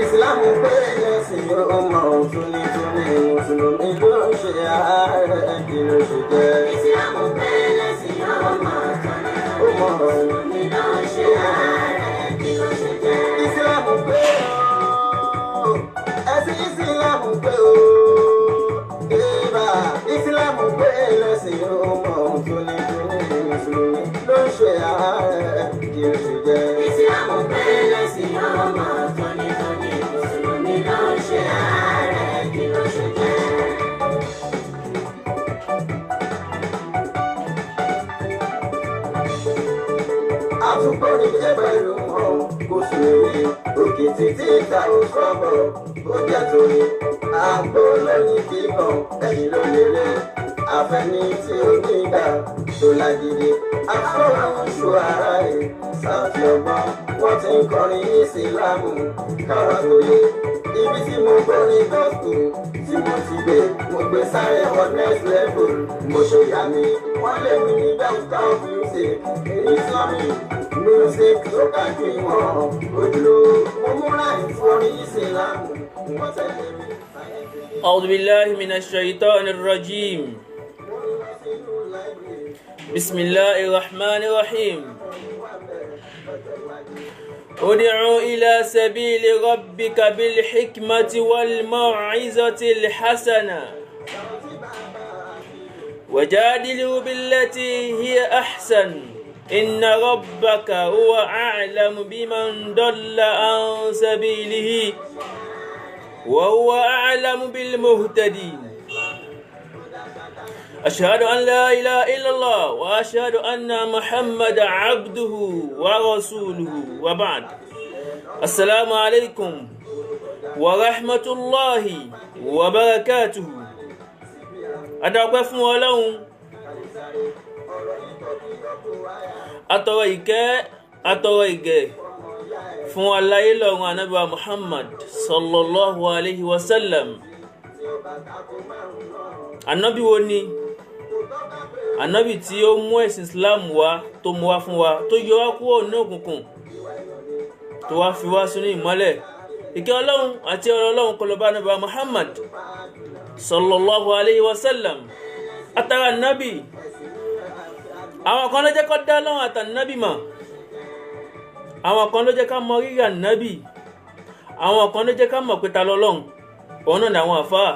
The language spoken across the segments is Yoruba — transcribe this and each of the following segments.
Ìsìlámù pé ẹ̀sìn ọmọ tónítóní mùsùlùmí ló ń ṣe ààrẹ kí ló ṣe jẹ́. Ìsìlámù pé ẹ̀sìn ọmọ tónítóní mùsùlùmí ló ń ṣe ààrẹ kí ló ṣe jẹ́. Ìsìlámù pé ẹ̀sìn Ìsìlámù pé ìbá Ìsìlámù pé ẹ̀sìn ọmọ tónítóní mùsùlùmí ló ń ṣe ààrẹ kí ló ṣe jẹ́. Ìsìlámù pé ẹ̀sìn ọmọ tónítóní mùsùlùmí ló ń ṣe ààrẹ kí ló ṣe jẹ́. Àtúbọ̀ ní jẹ́bẹ̀rù wọn kò sì rí òkè títí ta ò sọ́bọ̀ ó jẹ́ torí àgbo lóyún kíkan ẹ̀yìn ló lérè àfẹ́ni tí ó nígbà tó lágídí afọ́nṣù ara ẹ̀ sáfì ọgbọ́n wọ́n ti ń kọrin ìsìlámù kára tó yé ibi tí mo gbórin gọ́ọ̀tù tí mo ti gbé mo gbé sáré on next level mo ṣe yà mí wọ́n lé mi ní delta of music islamic music tó kájú ìwọ̀n ojúlówó mo múra ìfọ̀rí ìsìlámù wọ́n tẹ̀lé mi. أعوذ بالله من الشيطان الرجيم بسم الله الرحمن الرحيم ادع إلى سبيل ربك بالحكمة والموعظة الحسنة وجادله بالتي هي أحسن إن ربك هو أعلم بمن ضل عن سبيله وهو أعلم بالمهتدين أشهد أن لا إله إلا الله وأشهد أن محمد عبده ورسوله وبعد السلام عليكم ورحمة الله وبركاته أدعوكم فún Ọlọ́run atọrọ ìkẹ́ atọrọ ìgẹ̀ fún aláyé lọ́run Ànábì wa Muhammad sallallahu alayhi wa sallam. Ànábì wo ni? Ànábì tí ó mú ẹ̀sìn Islam wá tó mú wá fún wa tó yọ wá kúrò ní òkùnkùn tó wá fi wá sínú ìmọ́lẹ̀. Ìkẹ́ Ọlọ́run àti ọ̀rọ̀ Ọlọ́run kó lọ bá Ànábì wa Muhammad sallallahu alayhi wa sallam. Atara Ànábì àwọn kan ló jẹ́ kó dá lọ́run àtànábì mọ̀, àwọn kan ló jẹ́ ká mọ rírì Ànábì, àwọn kan ló jẹ́ ká mọ̀ pé ta lọ́lọ́run, òun náà ni àwọn àfáà.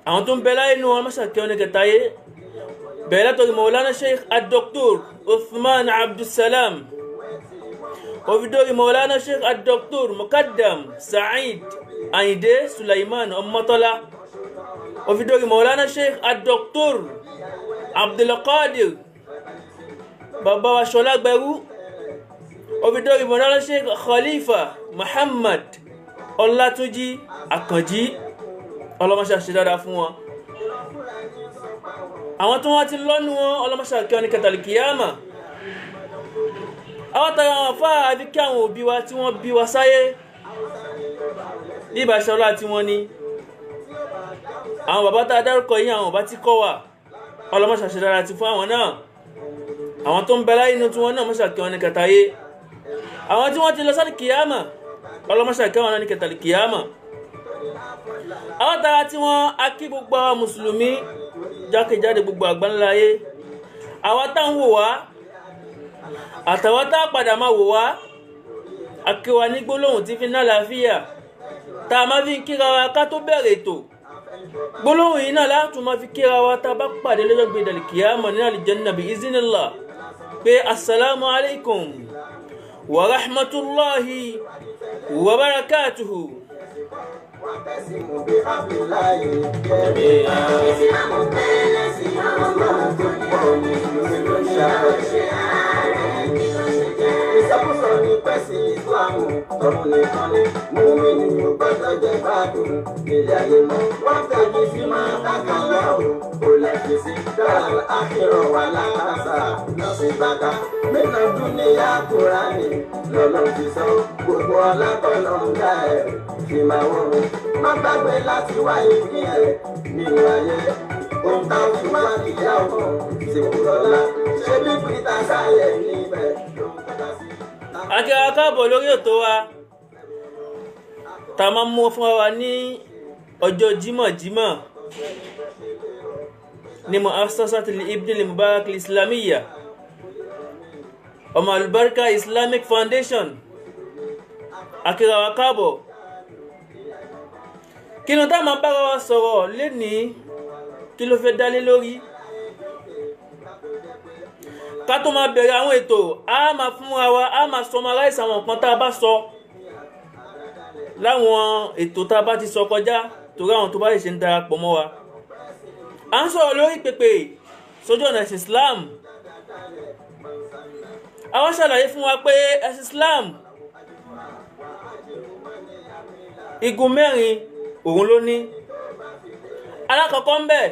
àwọn tó ń bẹ láyé nù wọn mọ́sàkẹ́ oníkẹtàyé bẹ̀rẹ̀ látọ̀rí Maulana Sheikh Ad-Doktor Uthman Abdulsalam, òfìdórí Maulana Sheikh Ad-Doktor Mukaddam Sa'id Ayinde Sulaiman Ọmọtọ́lá, òfìdórí Maulana Sheikh Ad-Doktor Abdulkadir Bàbá wa Ṣọlá Gbẹrú, òfìdórí Maulana Sheikh Khalifa Muhammad Ọlátúnjí Àkànjí, ọlọ́mọṣà ṣe dáadáa fún wọn. àwọn tó wọ́n ti lọ́nu wọn ọlọ́mọṣà kí wọn ní kẹtàlìkìyàmà. àwọn tàrà àwọn afá àbí kí àwọn òbí wa tí wọ́n bí wa sáyé ní ìbáṣọ́lá tí wọ́n ní. àwọn bàbá tá a dárúkọ yìí àwọn bàbá tí kọ́ wa ọlọ́mọṣà ṣe dáadáa ti fún àwọn náà. àwọn tó ń bẹ láyé inú tí wọ́n náà mọ́ṣà kí wọn ní kẹtàyé. àwọn tí wọ́n ti lọ sálì kìyàmà ọlọ́mọṣà kí wọn náà ní kẹtàlìkìyàmà. àwọn tàrà tí wọ́n akí gbogbo àwọn mùsùlùmí jákèjádé gbogbo àgbáńláyé, àwọn tá ń wò wá àtàwọn tá padà máa wò wá, akíwa ní gbólóhùn tí fi ná láàfíà tá a máa fi kíra wa ká tó bẹ̀rẹ̀ ètò. gbólóhùn yìí náà látún máa fi kíra wa tá a bá pàdé lọ́jọ́ gbèdàlì kìyàmọ̀ ní àlìjẹ́nnà bí iznillah pé assalamu alaikum wa rahmatullahi wa barakatuhu. واعتصموا بحبل الله جميعا. Ìsìlámù pé ẹ̀sìn ọmọ tónítóní mùsùlùmí ló ń ṣe ààrẹ kí ló ṣe jẹ́. ìṣàkóso ní pẹ̀sì ìsìlámù tọ̀run nìkan ni mùmínì ò gbọ́dọ̀ jẹ́ gbádùn nílé ayé mọ́. wọ́n tẹ̀lé sí máa dáká lọ́rùn kò lẹ́sìn sí dáàlú àkìrọ̀ wà lákàtà lọ́sìn bàtà. mẹ́nà dúníyà Kùránì lọ́nà ti sọ gbogbo ọlákọ̀ọ́lọ́ ń dá ẹ̀ fi máa wọ́n. má gbàgbé láti wá ìpín ẹ̀ nínú ayé. ohun táwọn fi wá kìyà ò akíra káàbọ̀ lórí ètò wa tá máa mú fún wa ní ọjọ́ jímọ̀jímọ̀ ní Muassasatul Ibn al-Mubarak al-Islamiyya Ọmọ Albarka Islamic Foundation. Akíra wa káàbọ̀. Kí ló tá máa bára wa sọ̀rọ̀ lénìí, kí ló fẹ́ dálé lórí? Ká tó máa bẹ̀rẹ̀ àwọn ètò, a máa fúnra wa, a máa summarize àwọn nǹkan tá a bá sọ láwọn ètò tá a bá ti sọ kọjá, torí àwọn tó bá lè ṣe ń darapọ̀ mọ́ wa. À ń sọ̀rọ̀ lórí pèpè sójú ọ̀nà ẹ̀sìn Islam. Àwọn ṣàlàyé fún wa pé ẹ̀sìn Islam igun mẹ́rin òun ló ní. Alákọ̀ọ́kọ́ ń bẹ,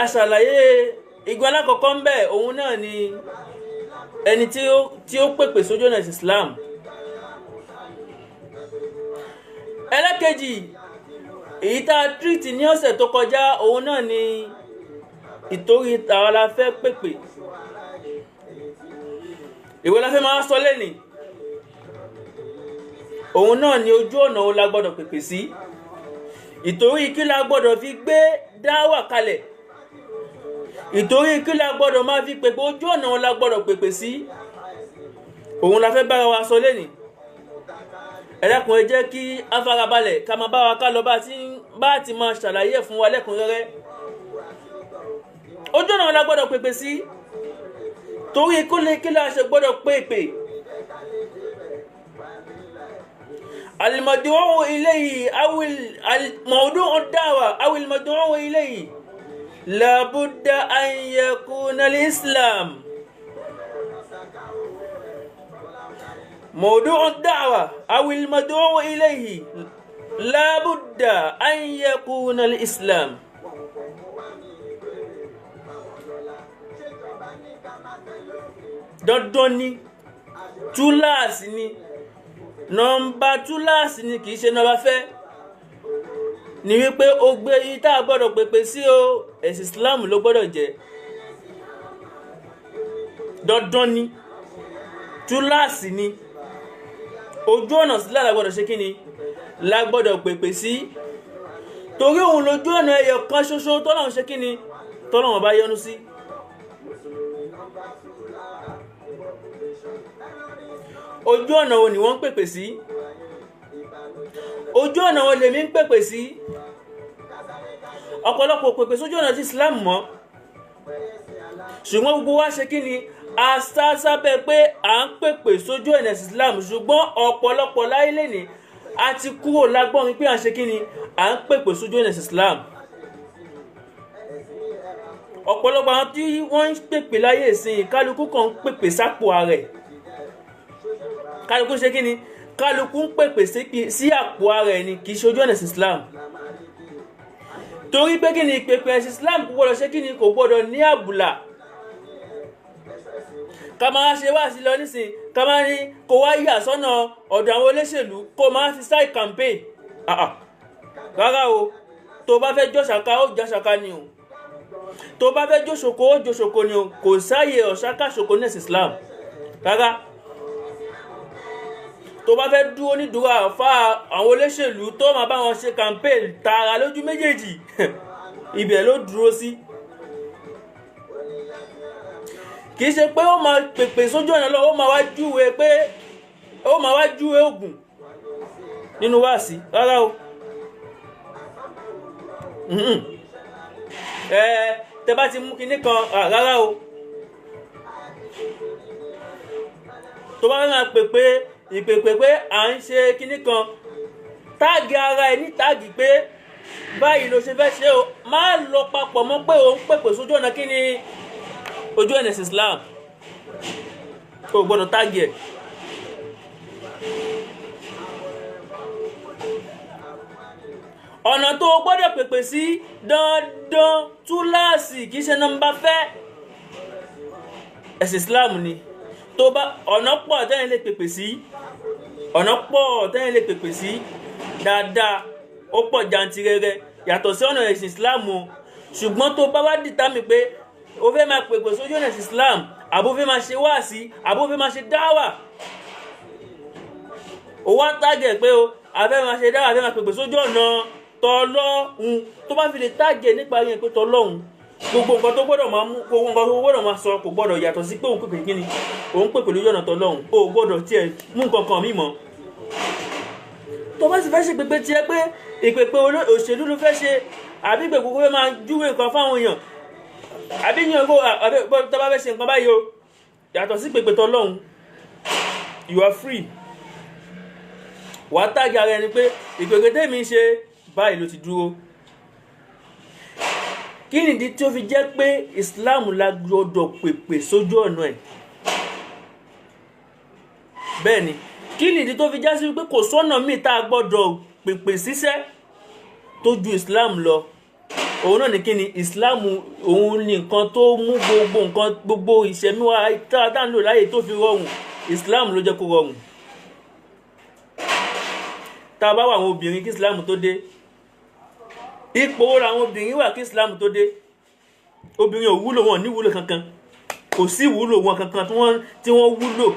a ṣàlàyé igun alákọ̀ọ́kọ́ ń bẹ, òun náà ni ẹni tí ó pèpè sójú ọ̀nà ẹ̀sìn Islam. Ẹlẹ́kejì, èyí tá a treat ní ọ̀sẹ̀ tó kọjá, òun náà ni ìtorí tàwa la fẹ́ pèpè. Ìwé la fẹ́ máa sọ lénìí. Òun náà ni ojú ọ̀nà wo la gbọ́dọ̀ pèpè sí. Ìtorí kí la gbọ́dọ̀ fi gbé dáwà kalẹ̀. Ìtorí kí la gbọ́dọ̀ máa fi pèpè, ojú ọ̀nà wo la gbọ́dọ̀ pèpè sí. Òun la fẹ́ bára wa sọ lénìí. Ẹ dákun ẹ jẹ́ kí a farabalẹ̀ ká máa bá wa ká lọ bá ti máa ṣàlàyé fún wa lẹ́kùnrẹ́rẹ́. Ojú ọ̀nà wo la gbọ́dọ̀ pèpè sí. Torí kí la ṣe gbọ́dọ̀ pèpè. المدعو إليه أو موضوع الدعوة أو المدعو إليه لابد أن يكون الإسلام. موضوع الدعوة أو المدعو إليه لابد أن يكون الإسلام. dandan ni, túláàsì ni, nọ́mbà túláàsì ni, kìí ṣe nọ́mbà fẹ́. Ni wípé ó gbé ìta gbọ́dọ̀ pèpè sí o, ẹ̀sìn Islam ló gbọ́dọ̀ jẹ́. Dandan ni, túláàsì ni, ojú ọ̀nà sílẹ̀ la gbọ́dọ̀ ṣe kí ni, la gbọ́dọ̀ pèpè sí. Torí òun lójú ọ̀nà ẹyọ kan ṣoṣo tọ́lọ́run ṣe kí ni, tọ́lọ́run bá yọ́nú sí. Ojú ọ̀nà wo ni wọ́n ń pèpè sí? Ojú ọ̀nà wo lèmi ń pèpè sí? Ọ̀pọ̀lọpọ̀ pèpè sójú ọ̀nà tí Islam mọ́. Ṣùgbọ́n gbogbo wa ṣe kí ni, a sábẹ́ pé à ń pèpè sójú ọ̀nà Islam, ṣùgbọ́n ọ̀pọ̀lọpọ̀ láyé lẹ́ni a ti kúrò lágbọ́n pé à ń ṣe kí ni, à ń pèpè sójú ọ̀nà Islam. Ọ̀pọ̀lọpọ̀ àwọn tí wọ́n ń pèpè láyé ìsìn, kálukú kan ń pèpè sápò ààrẹ. Kálukú ṣe kí ni, kálukú ń pèpè sí àpò ààrẹ ni, kìí ṣe ojú ọ̀nà Islam. Torí pé kí ni, ìpèpè ẹ̀sìn Islam kò gbọ́dọ̀ ṣe kí ni, kò gbọ́dọ̀ ní àbùlà. Ká máa ṣe wá sí lọ nísìn, ká máa ní kó wá yà sọ́nà ọ̀dọ̀ àwọn olóṣèlú, kó máa fi side campaign. Rárá o, tó bá fẹ́ jó ṣàká ó já ṣàká ni o. Tó bá fẹ́ jó ṣòkó ó jó ṣòkó ni o. Kò sáyè ọ̀ṣáká ṣòkó ní ẹ̀sìn Islam. Rárá. Tó bá fẹ́ dúró ní dúró àfá àwọn olóṣèlú tó máa bá wọn ṣe campaign tààrà lójú méjèèjì, ibẹ̀ ló dúró sí. Kìí ṣe pé ó máa pèpè sójú ọ̀nà lọ, ó máa wá júwe Ògùn nínú wáàsí. Rárá o. Tẹ bá ti mú kinní kan, rárá o. Tó bá máa pèpè ìpèpè pé à ń ṣe kinní kan, táàgì ara ẹ ní táàgì pé báyìí ló ṣe fẹ́ ṣe o, má lọ papọ̀ mọ́ pé òun pèpè sójú ọ̀nà kí ni, ojú ọ̀nà Islam. O gbọ́dọ̀ táàgì ẹ̀. Ọ̀nà tó gbọ́dọ̀ pèpè sí dandan túláàsì, kìí ṣe nọ́mbà fẹ́. Ẹ̀sìn Islam ni. Tó bá ọ̀nà pọ̀ tẹ́yìn lè pèpè sí, ọ̀nà pọ̀ tẹ́yìn lè pèpè sí dáadáa, ó pọ̀ jantirẹrẹ yàtọ̀ sí ọ̀nà ẹ̀sìn Islam o. Ṣùgbọ́n tó bá wá dìtámì pé o fẹ́ máa pèpè sójú ọ̀nà ẹ̀sìn Islam, àbó fẹ́ máa ṣe wáàsí, àbó fẹ́ máa ṣe dáwà, ó wá tágẹ̀ pé o àfẹ́ máa ṣe dáwà àfẹ́ máa pèpè sójú ọ̀nà tọlọ́hun tó bá fi lè tágẹ̀ nípa yẹn pé tọlọ́hun gbogbo nǹkan tó gbọ́dọ̀ máa mú gbogbo nǹkan tó gbọ́dọ̀ máa sọ kò gbọ́dọ̀ yàtọ̀ sí pé òun pèpè kíni òun pèpè lójú ọ̀nà tọlọ́hun ó gbọ́dọ̀ tiẹ̀ mú nǹkan kan mímọ́ tó bá sì fẹ́ ṣe pèpè tiẹ̀ pé ìpèpè òṣèlú ló fẹ́ ṣe àbí ìpèpè kó fẹ́ máa júwe nǹkan fáwọn èèyàn àbí yàn kó tó bá fẹ́ ṣe nǹkan báyìí o yàtọ̀ sí pèpè tọlọ́hun you are free wàá tágì ara ẹni pé ìpèpè tèmi ṣe báyìí ló ti dúró. Kí nìdí tí ó fi jẹ́ pé Islam la gbọdọ̀ pèpè sójú ọ̀nà ẹ̀? Bẹ́ẹ̀ ni, kí nìdí tó fi já sí pé kò sọ́nà míì tá a gbọdọ̀ pèpè síṣẹ́ tó ju Islam lọ? Òun náà ni kí ni Islam, òun ni nǹkan tó mú gbogbo ìṣẹ̀mí wa tá a ń lò láyé tó fi rọrùn. Islam ló jẹ́ kó rọrùn. Tá a bá wà àwọn obìnrin kí Islam tó dé, ipò wo làwọn obìnrin wà kí Islam tó dé? Obìnrin ò wúlò, wọn ní wúlò kankan, kò sí wúlò wọn kankan tí wọ́n wúlò.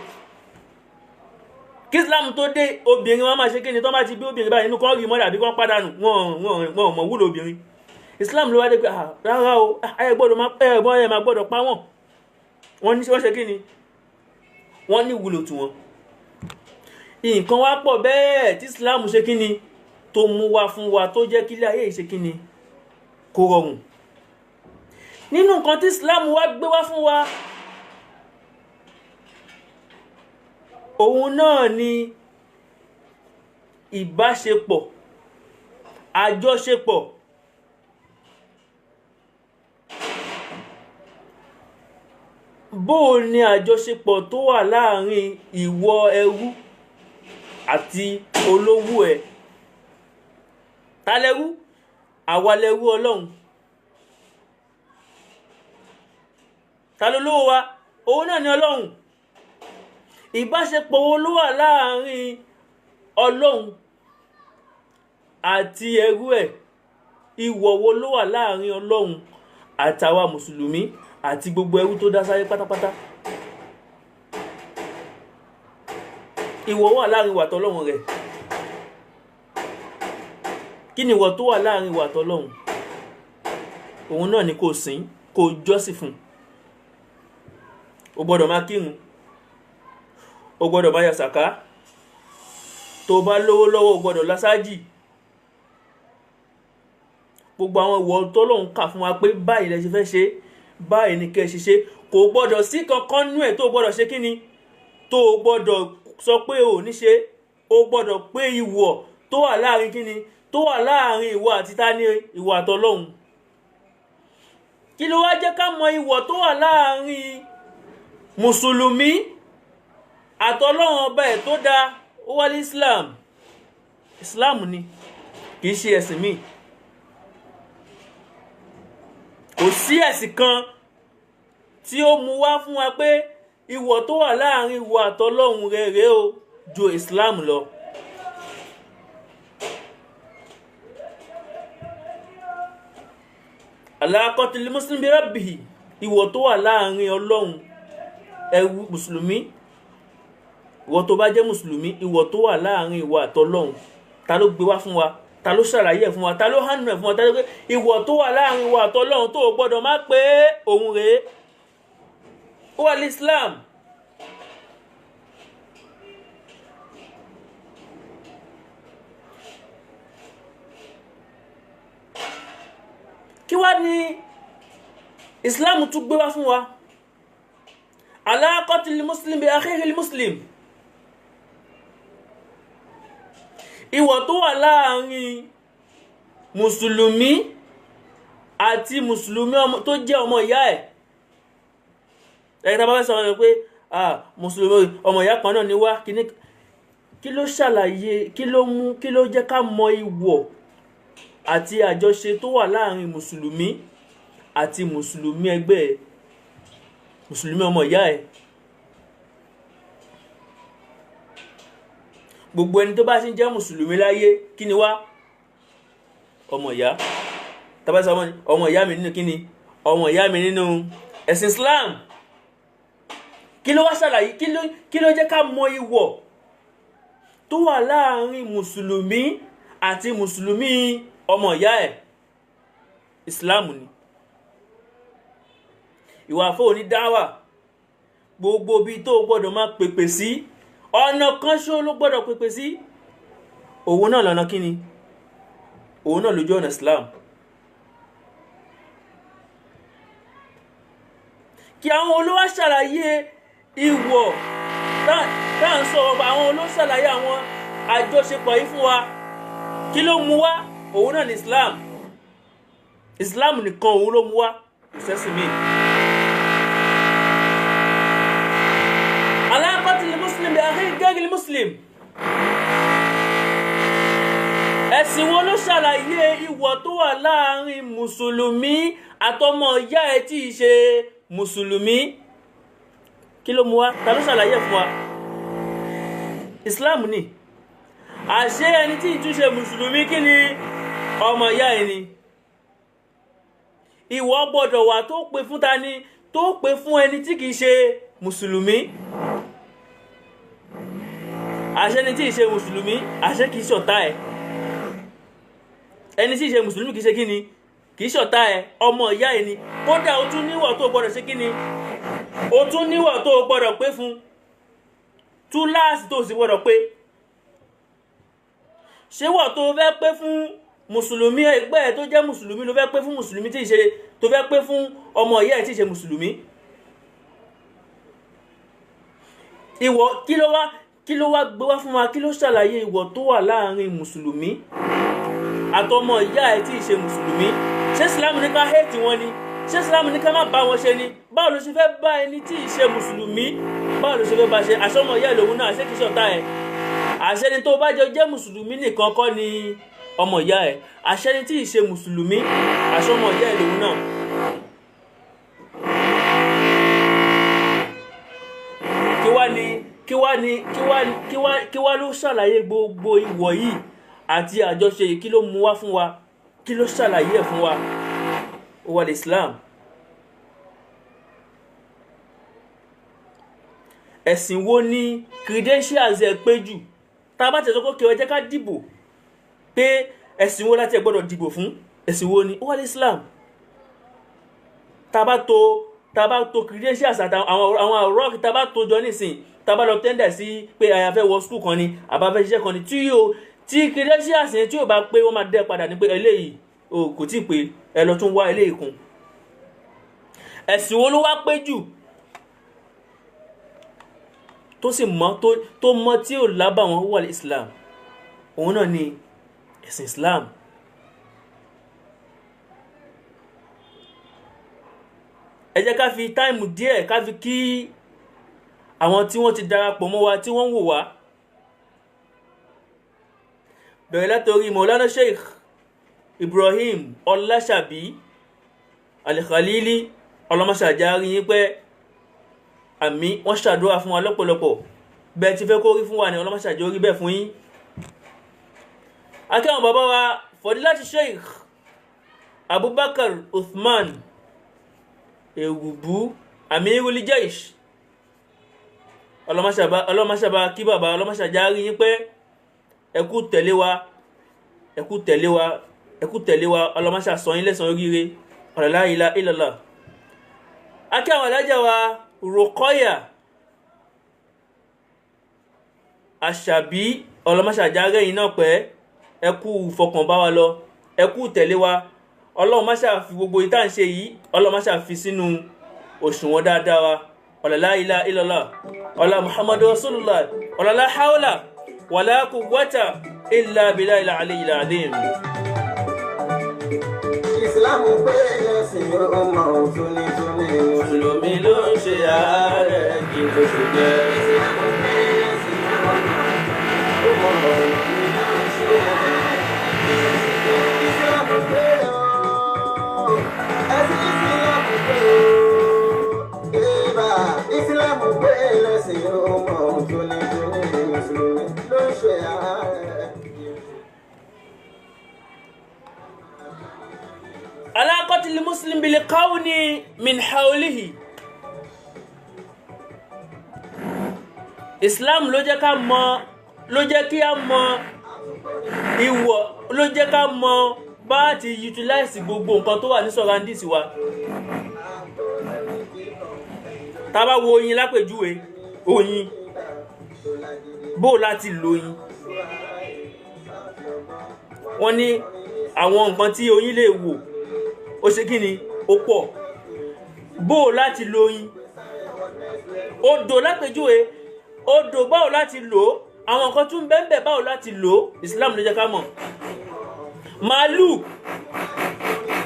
Kí Islam tó dé, obìnrin wọn máa ṣe kíni tó máa ti bí obìnrin báyìí inú kan rí mọ́lẹ̀ àbí kan pàdánù wọn mọ̀ wúlò obìnrin. Islam ló wá dé pé rárá o ẹ máa gbọ́dọ̀ pa wọ́n. Wọ́n ṣe kíni? Wọ́n ní wúlò tí wọn. Nǹkan wá pọ̀ bẹ́ẹ̀ tí Islam ṣe kíni tó mú wá fún wa tó jẹ́ kí ilé ayé ìṣe kíni kó rọrùn. Nínú nǹkan tí Islam wá gbé wá fún wa, òun náà ni ìbáṣepọ̀, àjọṣepọ̀. Bó ni àjọṣepọ̀ tó wà láàrin ìwọ ẹrú àti olówó ẹ̀? Ta lẹ́rú? Àwa lẹ́rú Ọlọ́run. Ta ló lówó wa? Òun náà ni Ọlọ́run. Ìbáṣepọ̀ wo ló wà láàrin Ọlọ́run àti ẹrú ẹ̀? Ìwọ̀ wo ló wà láàrin Ọlọ́run àtàwa mùsùlùmí àti gbogbo ẹrú tó dá sáyé pátápátá? Ìwọ̀ wà láàrin wa tọ́lọ́run rẹ̀. Kí ni ìwọ̀ tó wà láàrin wa tọ́lọ́run? Òun náà ni kó sìn, kó jọ́sìn fún. O gbọ́dọ̀ máa kírun, o gbọ́dọ̀ máa yà sàká, tó bá lówó lọ́wọ́ o gbọ́dọ̀ lásájì. Gbogbo àwọn ìwọ̀ tọ́lọ́run kà fún wa pé báyìí lẹ ṣe fẹ́ ṣe, báyìí ni kẹ́ ṣe ṣe, kò gbọ́dọ̀ sí kankan nú ẹ̀ tó gbọ́dọ̀ ṣe kíni, tó gbọ́dọ̀ sọ pé ò ní ṣe. O gbọ́dọ̀ pé ìwọ̀ tó wà láàrin kíni, tó wà láàrin ìwọ àti tani, ìwọ àtọlọ́hun. Kí ló wá jẹ́ ká mọ ìwọ̀ tó wà láàrin mùsùlùmí àtọlọ́hun ọba ẹ̀ tó dá? Ó wá ní Islam ni, kì í ṣe ẹ̀sìn míì. Kò sí ẹ̀sìn kan tí ó mú wá fún wa pé ìwọ̀ tó wà láàrin ìwọ àtọlọ́hun rẹ̀ o ju Islam lọ. Alaqatul muslim bi rabbihi, ìwọ̀ tó wà láàrin Ọlọ́run ẹrú mùsùlùmí. Ìwọ̀ tó bá jẹ́ mùsùlùmí, ìwọ̀ tó wà láàrin ìwọ àtọlọ́hun. Ta ló gbé wá fún wa? Ta ló ṣàlàyé fún wa? Ta ló hànú ẹ̀ fún wa? Ta ló pé ìwọ̀ tó wà láàrin ìwọ àtọlọ́hun tó gbọ́dọ̀ má pé òun rèé? Ó wà ní Islam. Kí wá ní Islam tún gbé wá fún wa? Alaqatul muslim bi akhihil muslim. Ìwọ̀ tó wà láàrin mùsùlùmí àti mùsùlùmí tó jẹ́ ọmọ ìyá ẹ̀. Tá bá fẹ́ sọ pé mùsùlùmí ọmọ ìyá kan náà ni wá, kí ló ṣàlàyé, kí ló jẹ́ ká mọ ìwọ̀ àti àjọṣe tó wà láàrin mùsùlùmí àti mùsùlùmí ẹgbẹ́ ẹ̀, mùsùlùmí ọmọ ìyá ẹ̀? Gbogbo ẹni tó bá ṣe ń jẹ́ mùsùlùmí láyé, kí ni wá? Ọmọ ìyá. Tá bá sọ ọmọ ìyá mi nínú kí ni? Ọmọ ìyá mi nínú ẹ̀sìn Islam. Kí ló wá ṣàlàyé, kí ló jẹ́ ká mọ ìwọ̀ tó wà láàrin mùsùlùmí àti mùsùlùmí ọmọ ìyá ẹ̀ Islam ni. ìwà àfọ́ onídáwà gbogbo bí tó gbọ́dọ̀ máa pèpè sí ọ̀nà kan ṣó ló gbọ́dọ̀ pèpè sí òun náà lọ́nà kíni òun náà lójú ọ̀nà Islam. kí àwọn olówó ṣàlàyé ìwọ̀ táà ń sọ ọba àwọn olówó ṣàlàyé àwọn àjọṣepọ̀ yìí fún wa kí ló mú wá òun náà ní Islam nìkan òun ló mú wá ìṣẹ́sìn mi. aláàkọ́tìlì muslim bí akẹ́gẹ́gẹ́gẹ́lì muslim ẹ̀sìn wo ló ṣàlàyé ìwọ̀ tó wà láàrin mùsùlùmí àtọmọ ìyá ẹ̀ tí í ṣe mùsùlùmí kí ló mú wá ta ló ṣàlàyé fún wa Islam ni. àṣé ẹni tí ìtúnṣe mùsùlùmí kí ni ọmọ ìyá ẹni ìwọ gbọ́dọ̀ wà tó pé fún ta ni tó pé fún ẹni tí kìí ṣe mùsùlùmí. àṣé ẹni tí ìṣe mùsùlùmí àṣé kìí ṣọ̀tá ẹ̀ ẹni tí ìṣe mùsùlùmí kìí ṣe kí ni kìí ṣọ̀tá ẹ̀ ọmọ ìyá ẹni kódà ó tún níwọ̀ tó gbọ́dọ̀ ṣe kí ni ó tún níwọ̀ tó gbọ́dọ̀ pé fún túláàsì tó sì gbọ́dọ̀ pé ṣé wọ̀ tó fẹ́ pé fún mùsùlùmí ẹgbẹ́ ẹ̀ tó jẹ́ mùsùlùmí ló fẹ́ pé fún mùsùlùmí tí ìṣe tó fẹ́ pé fún ọmọ ìyá ẹ̀ tí ìṣe mùsùlùmí. ìwọ̀ kí ló wá gbé wá fún wa kí ló ṣàlàyé ìwọ̀ tó wà láàrin mùsùlùmí àtọmọ ìyá ẹ̀ tí ìṣe mùsùlùmí. ṣé Islam ní ká hate wọn ni ṣé Islam ní ká má bá wọn ṣe ni báwo ló ṣe fẹ́ bá ẹni tí ìṣe mùsùlùmí báwo ló ṣe fẹ́ bá ṣe àṣọmọ ìyá ẹ̀ lòun náà àṣẹ kìí ṣọ̀tá ẹ̀ àṣẹni tó bá jẹ́ mùsùlùmí nìkan kọ́ ni ọmọ ìyá ẹ̀ àṣẹni tí ìṣe mùsùlùmí àṣọmọ ìyá ẹ̀ lòun náà. kí wá ló ṣàlàyé gbogbo ìwọ̀ yìí àti àjọṣe kí ló mú wá fún wa kí ló ṣàlàyé ẹ̀ fún wa ó wà ní Islam. ẹ̀sìn wo ni credentials ẹ̀ pé jù tá a bá tẹ̀sọ́ kókè ọjẹ́ ká dìbò pé ẹ̀sìn wo láti ẹ̀ gbọ́dọ̀ dìbò fún ẹ̀sìn wo ni ó wà ní Islam. tá a bá to credentials àtàwọn àwòrán tá a bá to jọ nísìn tá a bá lọ tẹ́ndà sí pé àyàfẹ́ wọ skul kan ni àbáfẹ́ ṣiṣẹ́ kan ni tí credentials yẹn tí ò bá pé wọ́n máa dẹ́ padà ní pé eléyìí kò tí ì pé ẹ lọ tún wá eléyìí kún. ẹ̀sìn wo ló wá pé jù tó sì mọ́ tó mọ́ tí ò lábà wọn wà ní Islam òun náà ni ẹ̀sìn Islam. ẹ jẹ́ ká fi táìmù díẹ̀ ká fi kí àwọn tí wọ́n ti darapọ̀ mọ́ wa tí wọ́n ń wò wá bẹ̀rẹ̀ látorí Maulana Sheikh Ibrahim Ọláṣàbí Al-Khalili ọlọ́mọṣàjárí yín pé àmì wọ́n ṣàdúrà fún wa lọ́pọ̀lọpọ̀ bẹ́ẹ̀ ti fẹ́ kó rí fún wa ní ọlọ́mọṣàjọ́ rí bẹ́ẹ̀ fún yín. akẹ́wọ̀n bàbá wa Fadilati Sheikh Abubakar Uthman Erubu Amirul Jaish ọlọ́mọṣàbá kí bàbá ọlọ́mọṣàjárí yín pé ẹ kú tẹ̀lé wa ọlọ́mọṣà sọ yín lẹ́san oríire la ilaha illallah. akẹ́wọ̀n alájà wa Ruqayya Àṣàbí ọlọ́mọṣàjárí yín náà pé ẹ kú fọkàn bá wa lọ ẹ kú tẹ̀lé wa ọlọ́run má ṣáà fi gbogbo ìta ń ṣe yìí ọlọ́run má ṣáà fi sínú òṣùwọ̀n dáadáa wa la ilaha illallah ọlá Muhammadu Rasulullah ọlá la hawla wala quwwata illa billahil aliyyil azim. Islam pé ẹ̀sìn ọmọ tónítóní mùsùlùmí ló ń ṣe ààrẹ kí ló ṣe jẹ́. Islam pé ẹ̀sìn ọmọ tónítóní ló ń ṣe ààrẹ kí ló ṣe jẹ́. Islam pé Islam pé ẹ̀sìn ọmọ tónítóní mùsùlùmí ló ń ṣe ààrẹ. علاقة المسلم بالكون من حوله. Islam ló jẹ́ ká mọ̀ ló jẹ́ kí a mọ ìwọ̀, ló jẹ́ ká mọ bá ti utilize gbogbo nǹkan tó wà ní surroundings wa. Tá bá wo oyin lápèjúwe, oyin bó láti lo oyin. Wọ́n ní àwọn nǹkan tí oyin lè wò ó ṣe kí ni ó pọ̀. Bó láti lo oyin. Odò lápèjúwe, odò báwo láti lò, àwọn nǹkan tún bẹ́ẹ̀ báwo láti lò, Islam ló jẹ́ ká mọ̀. Màálù,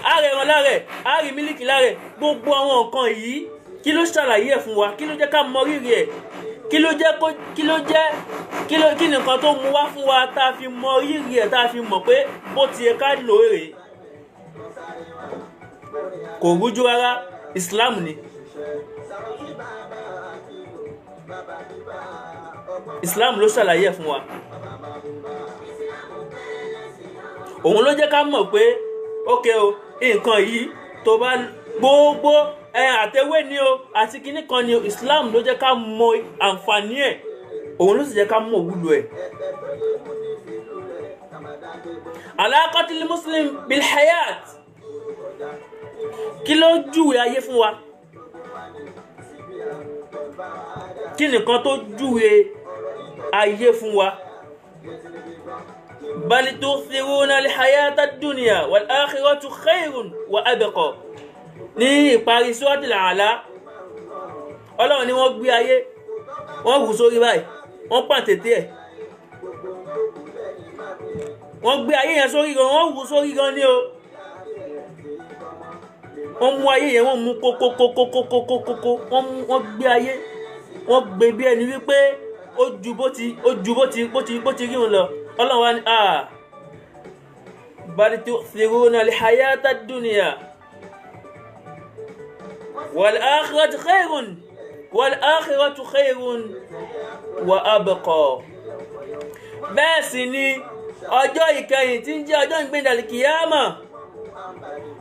ààrẹ ẹran láàrẹ̀, ààrẹ mílíkì láàrẹ̀, gbogbo àwọn nǹkan yìí kí ló ṣàlàyé ẹ̀ fún wa, kí ló jẹ́ ká mọ rírì ẹ̀, kí ni nǹkan tó mú wá fún wa tá a fi mọ rírì ẹ̀, tá a fi mọ̀ pé bó ti yẹ ká lò rèé. Kò rújú rárá, Islam ni. Islam ló ṣàlàyé ẹ̀ fún wa. Òun ló jẹ́ ká mọ̀ pé ókè o, nǹkan yìí tó bá gbogbo àtẹ̀wé ni o àti kíní kan ni o, Islam ló jẹ́ ká mọ àǹfààní ẹ̀. Òun ló sì jẹ́ ká mọ̀ wúlò ẹ̀. Alaqatul muslim bil hayat. Kí ló júwe ayé fún wa? Kí nìkan tó júwe ayé fún wa? Bal tu'thiruna al-hayata ad-dunya wal-akhiratu khayrun wa abqa. Ní ìparí Suratul A'la, Ọlọ́run ni wọ́n gbé ayé, wọ́n wù sórí báyìí, wọ́n pàǹtẹ̀tẹ̀ ẹ̀. Wọ́n gbé ayé yẹn sórí gan, wọ́n wù sórí gan ní o. Wọ́n mú ayé yẹn, wọ́n mú kókókókókókókó, wọ́n gbé ayé, wọ́n gbé bí ẹni wípé ó ju bó ti rí wọn lọ. Ọlọ́run wá ní bal tu'thiruna al-hayata ad-dunya wal-akhiratu khayrun wa abqa. Bẹ́ẹ̀ sì ni ọjọ́ ìkẹyìn tí ń jẹ́ ọjọ́ ìgbéǹde al-kiyama,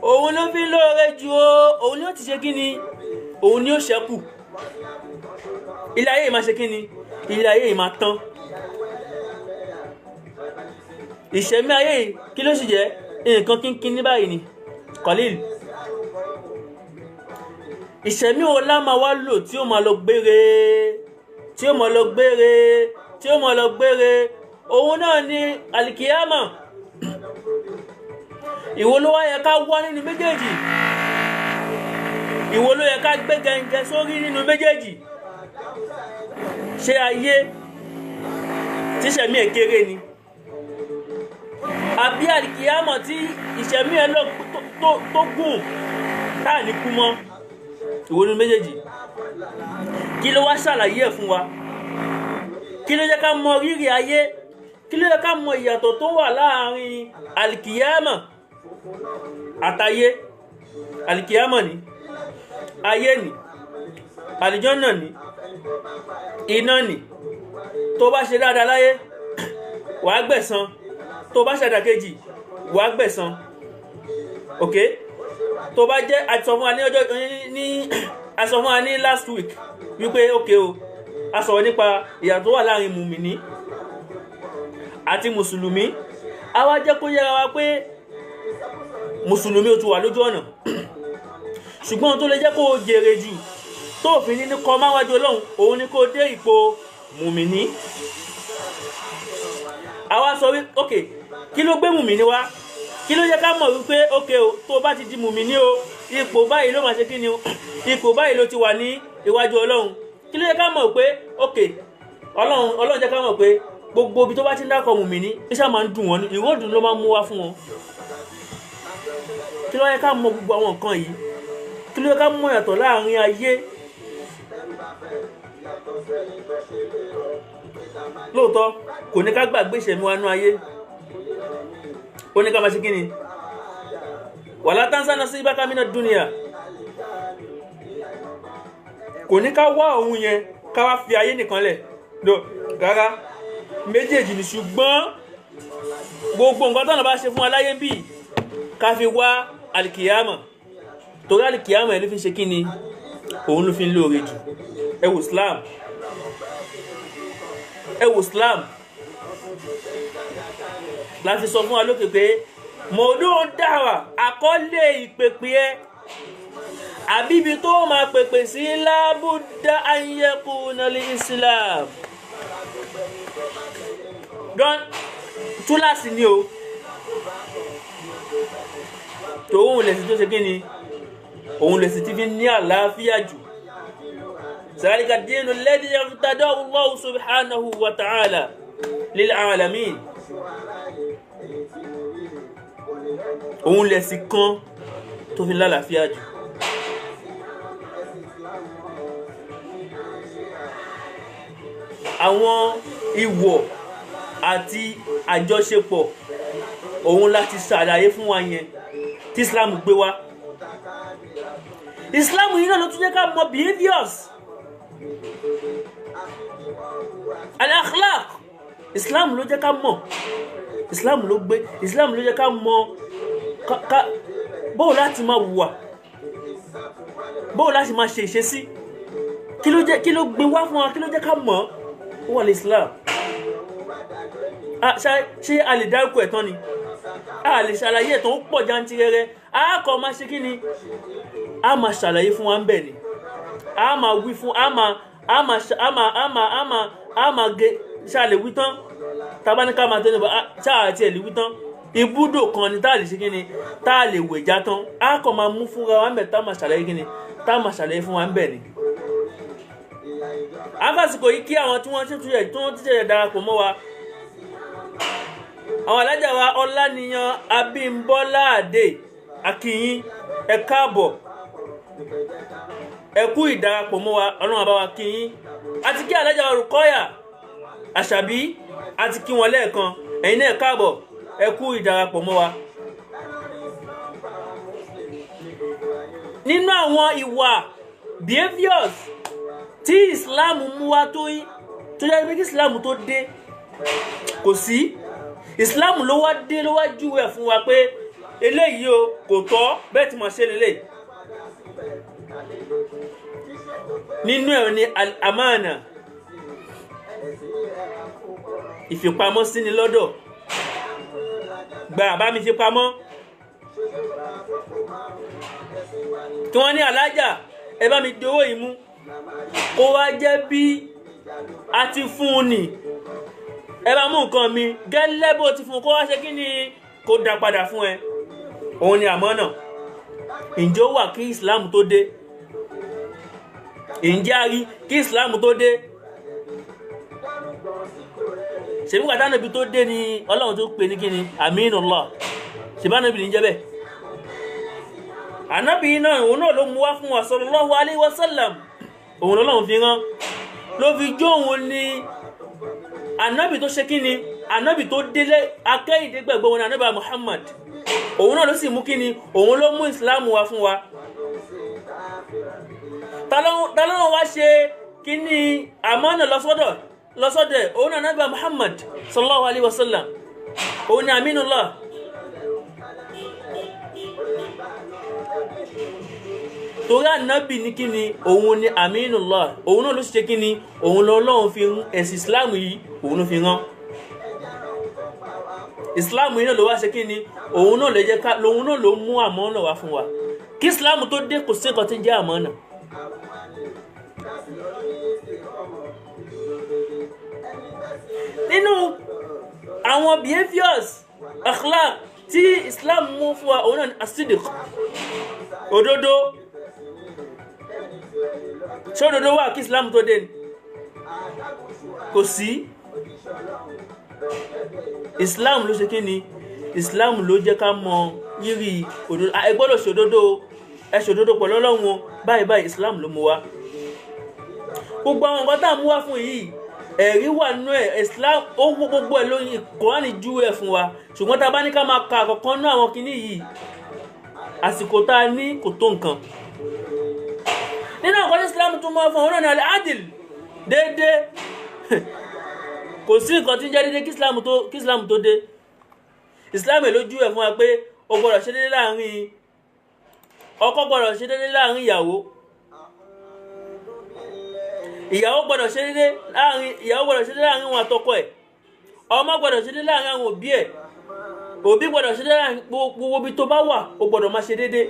òun ló fi lóore jù o. Òun ni ó ti ṣe kí ni? Òun ni ó ṣẹ́kù. Ilé ayé máa ṣe kí ni? Ilé ayé máa tán. Ìṣẹ̀mí ayé kí ló sì jẹ́? Nǹkan kínkín ní báyìí ni, qalil. Ìṣẹ̀mí ọlá máa wá lò tí ó máa lọ gbére, tí ó máa lọ gbére, tí ó máa lọ gbére. Òun náà ni al-kiyama. Ìwọ ló wá yẹ ká wá nínú méjèèjì. Ìwọ ló yẹ ká gbé gẹ̀ǹgẹ̀ sórí nínú méjèèjì. Ṣé ayé tí ìṣẹ̀mí ẹ̀ kéré ni? Àbí al-kiyama tí ìṣẹ̀mí ẹ̀ lọ tó gùn táà ní kú mọ́? Ìwọ nínú méjèèjì. Kí ló wá ṣàlàyé ẹ̀ fún wa? Kí ló jẹ́ ká mọ rírì ayé? Kí ló jẹ́ ká mọ ìyàtọ̀ tó wà láàrin al-kiyama àtayé? Al-kiyama ni, ayé ni, àlìjọ́nà ni, iná ni. Tó bá ṣe dáadáa láyé, wàá gbẹ̀san. Tó bá ṣe àdàkejì, wàá gbẹ̀san. Okay? Tó bá jẹ́ a sọ fún wa ní last week wípé okay o, a sọ̀rọ̀ nípa ìyàtọ̀ tó wà láàrin mùmìní àti mùsùlùmí. A wá jẹ́ kó yára wa pé mùsùlùmí ó ti wà lójú ọ̀nà, ṣùgbọ́n tó lè jẹ́ kó jèrè jù tó fi ní kọ máa wájú Ọlọ́run, òun ni kó dé ipò mùmìní. A wá sọ wípé okay, kí ló gbé mùmìní wá? Kí ló yẹ ká mọ̀ wípé okay o, tó bá ti di mùmìní o, ipò báyìí ló máa ṣe kí ni o, ipò báyìí ló ti wà ní iwájú Ọlọ́run. Kí ló yẹ ká mọ̀ pé okay, Ọlọ́run jẹ́ ká mọ̀ pé gbogbo ibi tó bá ti ń dákọ̀ mùmìní, iṣẹ́ máa ń dùn wọn, ìró ìdùnnú ló máa ń mú wá fún wọn. Kí ló yẹ ká mọ̀ gbogbo àwọn nǹkan yìí? Kí ló yẹ ká mọ̀ yàtọ̀ láàrin ayé? Lóòótọ́ kò ní ká gbàgbé ìṣẹ̀mí wa nú ayé, ó ní ká máa ṣe kí ni? Wala tansa nasibaka minad dunya. Kò ní ká wá òun yẹn ká wá fi ayé nìkan lẹ̀. Rárá, méjèèjì ni, ṣùgbọ́n gbogbo nǹkan tọ́nà bá ṣe fún wa láyé bí ká fi wá al-kiyama. Torí al-kiyama ẹ̀ ló fi ṣe kí ni? Òun ló fi ń lóore jù. Ẹ wò Islam. la fi sọ fún wa lókè pé mọ̀ọ́dún dáwà àkọlé ìpèpè ẹ àbíbi tó máa pèpè sí lábúdá ayẹ́kù nàlẹ́ Islam don túláàsì ni o tòun lè sí tó ṣe kí ni òun lè sì ti fi ní àlàáfíà jù ذلك الدين الذي ارتضاه الله سبحانه وتعالى للعالمين òun lè sì kan tó fi lálàáfíà jù àwọn ìwọ̀ àti àjọṣepọ̀ òun láti ṣàlàyé fún wa yẹn tí Islam gbé wá Islam yìí náà ló tún jẹ́ ká mọ̀ behaviors al-akhlaq Islam ló jẹ́ ká mọ̀ Islam ló jẹ́ ká mọ̀ bóò láti máa wùwà bóò láti máa ṣe ìṣesí kí ló gbé wá fún wa kí ló jẹ́ ká mọ̀ ó wà ní Islam ṣé a lè dárúkọ ẹ̀tàn ni a lè ṣàlàyé ẹ̀tàn ó pọ̀ jantirẹrẹ a kọ́ máa ṣe kí ni a máa ṣàlàyé fún wa ń bẹ̀ ni a máa wí fún a máa gé ṣàlè wí tán tàbá ní ká máa tẹ́lẹ̀ bá ṣáà àti ẹ̀lì wí tán ibùdó kan ni táà lè ṣe kí ni táà lè wèjá tán a kọ́ máa mú fúnra wa ń bẹ̀ tá máa ṣàlàyé kí ni tá máa ṣàlàyé fún wa ń bẹ̀ ni àfàsìkò yìí kí àwọn tí wọ́n ti ṣe darapọ̀ mọ́ wa àwọn alájà wa Ọláníyan Abímbọ́lá Adé akíyín ẹ káàbọ̀ ẹ kú ìdarapọ̀ mọ́ wa Ọlọ́run bá wa kíyín àti kí alájà wa Rùkọ́yà Àṣàbí àti kí wọn lẹ́ẹ̀kan ẹ̀yin náà káàbọ̀ ẹ kú ìdarapọ̀ mọ́ wa. nínú àwọn ìwà behaviors tí Islam mú wá tó yẹ pé kí Islam tó dé kò sí Islam ló wá dé ló wá júwe fún wa pé eléyìí o kò tọ́ bẹ́ẹ̀ tí mo ṣe lélẹ̀ nínú ẹ̀ ní al-amana ìfipamọ́ sí ni lọ́dọ̀ gbà bá mi fi pamọ́ kí wọ́n ní alájà ẹ bá mi dowó yìí mú kó wá jẹ́ bí a ti fún un nì ẹ bá mú nǹkan mi gẹ́lẹ́ bó ti fún un kó wá ṣe kí ni kó dá padà fún ẹ òun ni àmánà ǹjẹ́ ó wà kí Islam tó dé ǹjẹ́ a rí kí Islam tó dé ṣèbí kàtà nàbí tó dé ni Ọlọ́run tó pè ní kí ni Aminullah ṣèbá nàbí ní jẹ́ bẹ́ẹ̀ ànábì náà òun náà ló mú wá fún wa sallallahu alaihi wasallam òun lọ́lọ́run fi rán ló fi jó òun ní ànábì tó ṣe kí ni ànábì tó délé akẹ́yìndé gbẹ̀gbẹ̀ wọn ní ànábì Muhammad òun náà ló sì mú kí ni òun ló mú Islam wá fún wa tàlọ́run wá ṣe kí ni àmánà lọ́sọ́dẹ̀ òun náà ànábì Muhammad sallallahu alaihi wasallam òun ni Aminullah torí ànábì ní kí ni òun ni Aminullah òun náà ló ṣe kí ni òun lọ́lọ́run fi ẹ̀sìn Islam yìí òun ló fi rán Islam yìí náà ló wá ṣe kí ni òun náà lè jẹ́ ká lòun náà ló mú àmánà wá fún wa kí Islam tó dé kò sí nǹkan tí ń jẹ́ àmánà nínú àwọn behaviors akhlaq tí Islam mú fún wa òun náà ni asidik òdodo ṣé òdodo wà kí Islam tó dé ni kò sí Islam ló ṣe kí ni Islam ló jẹ́ ká mọ rírì òdodo ẹ gbọ́dọ̀ ṣòdodo ẹ ṣòdodo pẹ̀lú Ọlọ́run báyìí Islam ló mú wá gbogbo àwọn nǹkan tá a mú wá fún yìí ẹ̀rí wà nínú ẹ̀ Islam ó wó gbogbo ẹ̀ lóyìn Kùránì jú ẹ̀ fún wa ṣùgbọ́n tá a bá ní ká máa ka àkọ́kọ́ náà àwọn kinní yìí àsìkò tá a ní kò tó nǹkan nínú àkọ́kọ́ Islam tún mọ́ fún ọ̀rọ̀ ní al-adil déédéé kò sí nǹkan tí ń jẹ́ déédéé kí Islam tó dé Islam ló jú ẹ̀ fún wa pé o gbọ́dọ̀ ṣe déédéé láàrin ọkọ gbọ́dọ̀ ṣe déédéé láàrin ìyàwó ìyàwó gbọ́dọ̀ ṣe déédéé láàrin wọn àtọkọ ẹ̀ ọmọ gbọ́dọ̀ ṣe déédé láàrin àwọn òbí ẹ̀, òbí gbọ́dọ̀ ṣe déédé láàrin gbogbo ibi tó bá wà, ó gbọ́dọ̀ máa ṣe déédé.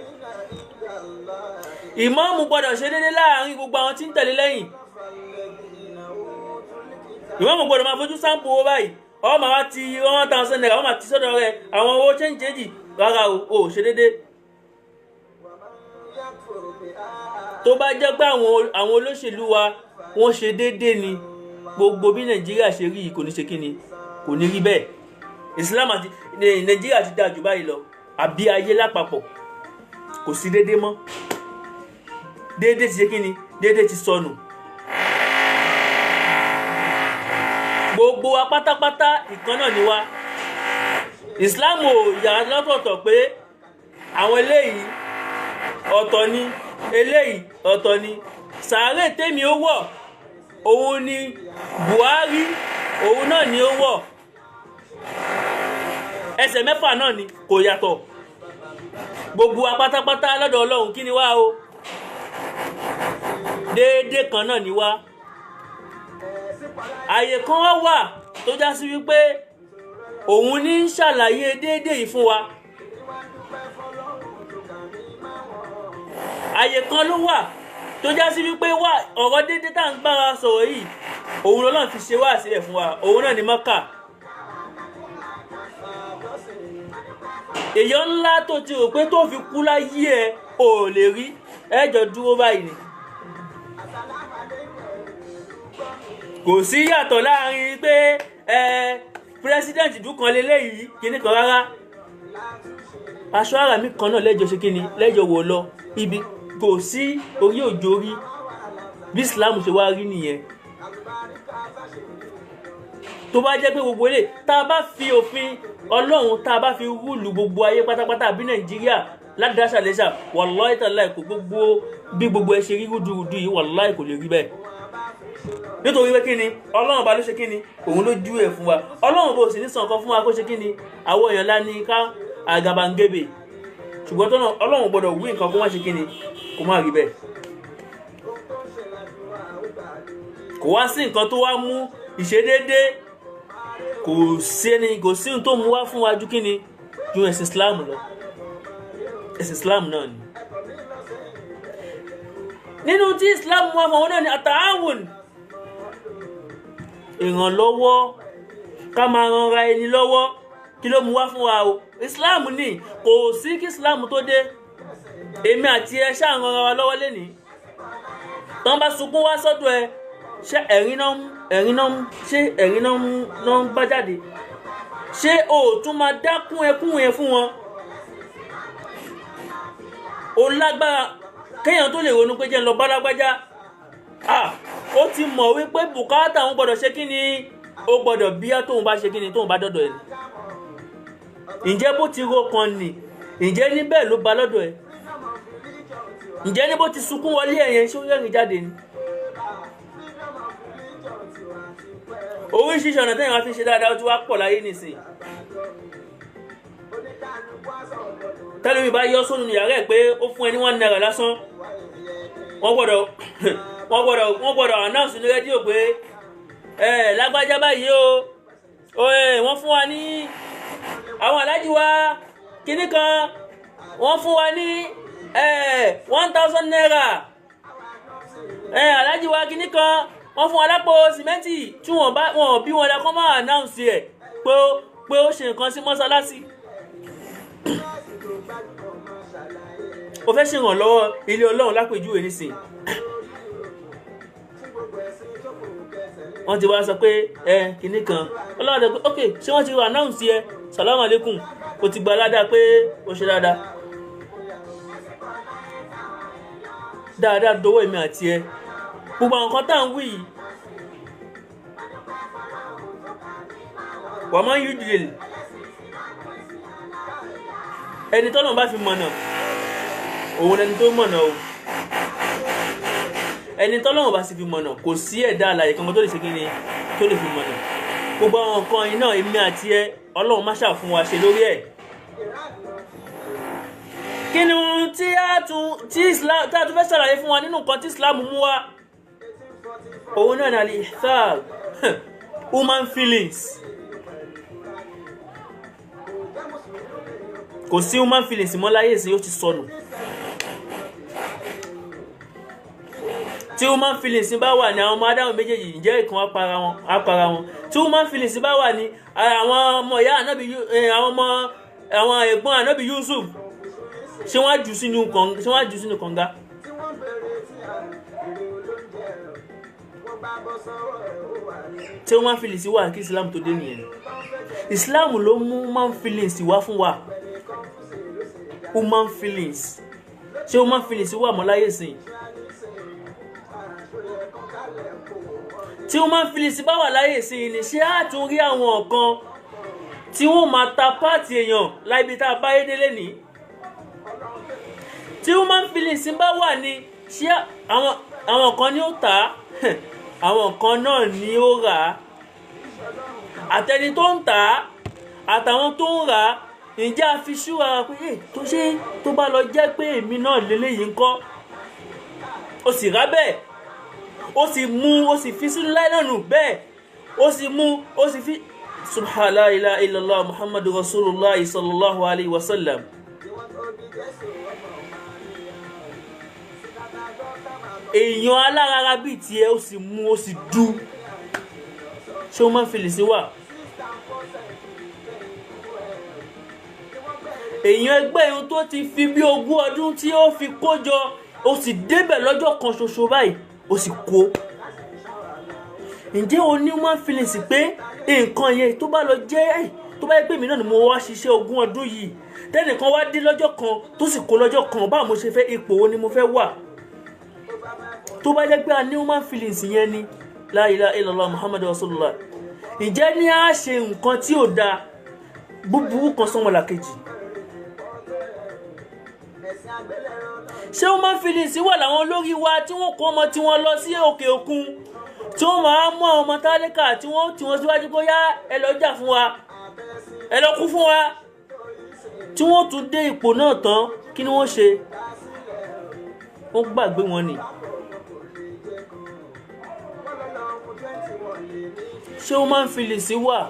Ìmáàmù gbọ́dọ̀ ṣe déédé láàrin gbogbo àwọn tí ń tẹ̀lé lẹ́yìn. Ìmáàmù gbọ́dọ̀ máa fojú sáǹpù owó báyìí, ọmọ wa ti 1,000 naira, ọmọ àti sọ́dọ̀ rẹ̀ àwọn owó change rárá o ṣe déédé. Tó bá jẹ́ pé àwọn olóṣèlú wa wọ́n ṣe déédé ni, gbogbo bí Nàìjíríà ṣe rí kò ní ṣe kíni, kò ní rí bẹ́ẹ̀. Islam àti Nàìjíríà ti dáa jù báyìí lọ, àbí ayé lápapọ̀ kò sí déédé mọ́. Déédé ti ṣe kíni, déédé ti sọnù. Gbogbo wa pátápátá ìkan náà ni wá. Islam ò yà lọ́tọ̀ọ̀tọ̀ pé àwọn eléyìí ọ̀tọ̀ ni, eléyìí ọ̀tọ̀ ni. Sàárè tèmi ó wọ̀, òun ni Buhari, òun náà ni ó wọ̀. Ẹsẹ̀ mẹ́fà náà ni, kò yàtọ̀. Gbogbo wa pátápátá lọ́dọ̀ Ọlọ́run kí ni wá o? Déédé kan náà ni wá. Àyè kan wà tó já sí wípé òun ní ń ṣàlàyé déédé yìí fún wa. Àyè kan ló wà tó já sí wípé wà ọ̀rọ̀ déédé tá ń bára sọ̀rọ̀ yìí, òun lọ́lọ́run fi ṣe wá sílẹ̀ fún wa, òun náà ni Mákà. Èèyàn ńlá tó ti rò pé tó fi kú láyé ẹ ò lè rí, ẹjọ́ dúró báyìí ni. Kò sí yàtọ̀ láàrin pé president dúkan leléyìí kíní kan rárá. Aṣọ ara mi kan náà lẹ́jọ́ ṣe kíni, lẹ́jọ́ wò lọ ibi, kò sí orí òjò rí. Bí Islam ṣe wá rí nìyẹn. Tó bá jẹ́ pé gbogbo ilé tá bá fi òfin Ọlọ́run tá bá fi rúlù gbogbo ayé pátápátá bí Nàìjíríà ládàṣà lẹ́ṣà, wàláhì tàláhì kò gbogbo bí gbogbo ẹ ṣe rí rúdurùdu yìí, wàláhì kò lè rí bẹ́ẹ̀. Nítorí pé kíni, Ọlọ́run bá ló ṣe kíni, òun ló jú ẹ̀ fún wa. Ọlọ́run bó sì ní sàn kan fún wa kó ṣe kíni, àwọn èèyàn lá ní ká àgàbàǹgebè. Ṣùgbọ́n tọ́nà Ọlọ́run gbọ́dọ̀ wí nǹkan kó má ṣe kíni, kó má rí bẹ́ẹ̀. Kò wá sí nǹkan tó wá mú ìṣedédé, kò sí ohun tó mú wá fún wa ju kíni, ju ẹ̀sìn Islam lọ. Ẹ̀sìn Islam náà ni. Nínú tí Islam mú wá fún wọn náà ni àtàáwùn, ìrànlọ́wọ́, ká máa ranra ẹni lọ́wọ́. Kí ló mú wá fún wa o? Islam ni. Kò sí kí Islam tó dé, èmi àti ẹ ṣáà ranra wa lọ́wọ́ lénìí. Tán bá sunkún wá sọ́dọ̀ ẹ, ṣé ẹ̀rín náà ń bá jáde? Ṣé o tún máa dákún ẹkún yẹn fún wọn? O lágbára kéèyàn tó lè ronú pé jẹ́ ń lọ bá lágbájá. Ó ti mọ̀ wípé bùkátà òun gbọ́dọ̀ ṣe kíni, ó gbọ́dọ̀ bíyá tóun bá ṣe kíni, tóun bá dọ́dọ̀ ẹ̀. Ǹjẹ́ bó ti ro kan nì, ǹjẹ́ níbẹ̀ ló bá lọ́dọ̀ ẹ̀? Ǹjẹ́ ní bó ti sunkún wọlé ẹ̀yẹn ṣó rẹ́rìn jáde ni? Oríṣiríṣi ọ̀nà tẹ́yìn wá fi ṣe dáadáa ó ti wá pọ̀ láyé nìsín. Tẹ́lẹ̀mí bá yọ́ sónú yàrá ẹ̀ pé ó fún ẹni 1 naira lásán, wọ́n gbọ́dọ̀ announce ní rédíò pé lágbájá báyìí wọ́n fún wa ní àwọn aláàjì wa kíní kan, wọ́n fún wa ní 1,000 naira, aláàjì wa kíní kan wọ́n fún wa lápò sìmẹ́ntì tí wọ́n bí wọn lẹ́kọ́ máa announce ẹ̀ pé ó ṣe nǹkan sí mọ́sálásí. Ó fẹ́ ṣèrànlọ́wọ́ ilé Ọlọ́run lápèjúwe nísìn. Wọ́n ti wá sọ pé kìíní kan Ọlọ́run dẹ̀ pé ok ṣé wọ́n ti wá announce ẹ salamu alaikum, ó ti gba ládàá pé ó ṣe dáadáa dọwọ́ èmi àti ẹ. Gbogbo àwọn nǹkan tá à ń wí yìí, wà máa ń yúdìlè ẹni tọ́lọ́run bá fi mọ̀nà, òun ẹni tó mọ̀nà o. Ẹni tọ́lọ́run bá sì fi mọ̀nà, kò sí ẹ̀dá alààyè kankan tó lè ṣe kíni, tó lè fi mọ̀nà. Gbogbo àwọn nǹkan yìí náà èmi àti ẹ, Ọlọ́run má ṣà fún wa ṣe lórí ẹ̀. Kí ni ohun tí a tún fẹ́ ṣàlàyé fún wa nínú nǹkan tí Islam mú wá? Òun náà ni al-ihsan, human feelings. kò sí human feelings mọ́ láyé sí ó ti sọnù. Tí human feelings bá wà ní àwọn ọmọ Ádámù méjèèjì ǹjẹ́ ìkan á para wọn. Tí human feelings bá wà ní àwọn ọmọ ìyá Ànábì àwọn ẹ̀gbọ́n Ànábì Yusuf ṣé wọ́n á jù sínú kànga. Tí human feelings wà kí Islam tó dé nìyẹn. Islam ló mú human feelings wá fún wa. Human feelings ṣé human feelings wà mọ́ láyé sìn? Tí human feelings bá wà láyé sìn ni ṣé á tún rí àwọn kan tí wọ́n máa ta páàtì èèyàn láìbi tá a bá yé délé ní? Tí human feelings bá wà ní ṣé àwọn kan ni ó tà á àwọn kan náà ni ó rà á, àtẹni tó ń tà á àtàwọn tó ń rà á. Ǹjẹ́ a fi ṣúra pé tó ṣe tó bá lọ jẹ́ pé èmi náà lélẹ́yìí ńkọ́? Ó sì rà bẹ́ẹ̀, ó sì mú, ó sì fi sínú láìlọ́nù bẹ́ẹ̀, ó sì mú, ó sì fi subhanallah ilaha illallah muhammadu rasulullah sallallahu alaihi wasallam. Èèyàn alárara bíi tiẹ̀ ó sì mú, ó sì dú. Ṣé human feelings wà? Èèyàn ẹgbẹ́ irun tó ti fi bí 20 ọdún tí ó fi kójọ ó sì débẹ̀ lọ́jọ́ kan ṣoṣo báyìí ó sì kó. Ǹjẹ́ o ní human feelings pé nǹkan yẹn tó bá lọ jẹ́ tó bá yẹ pé mi náà ni mo wá ṣiṣẹ́ 20 ọdún yìí tẹ́nìkan wá dé lọ́jọ́ kan tó sì kó lọ́jọ́ kan báwo mo ṣe fẹ́ ipò wo ni mo fẹ́ wà? Tó bá jẹ́ pé a ní human feelings yẹn ni la ilaha illallah muhammadu rasulullah, ǹjẹ́ ní a ṣe nǹkan tí ò da búburú kan sọ́mọlàkejì? Ṣé human feelings wà láwọn olórí wa tí wọ́n kó ọmọ tí wọ́n lọ sí òkè òkun tí wọ́n máa mú àwọn ọmọ tálíkà tí wọ́n síwájú kó yá ẹ lọ jà fún wa, ẹ lọ kú fún wa, tí wọ́n tún dé ipò náà tán kí ni wọ́n ṣe? Wọ́n gbàgbé wọn ni. Ṣé human feelings wà?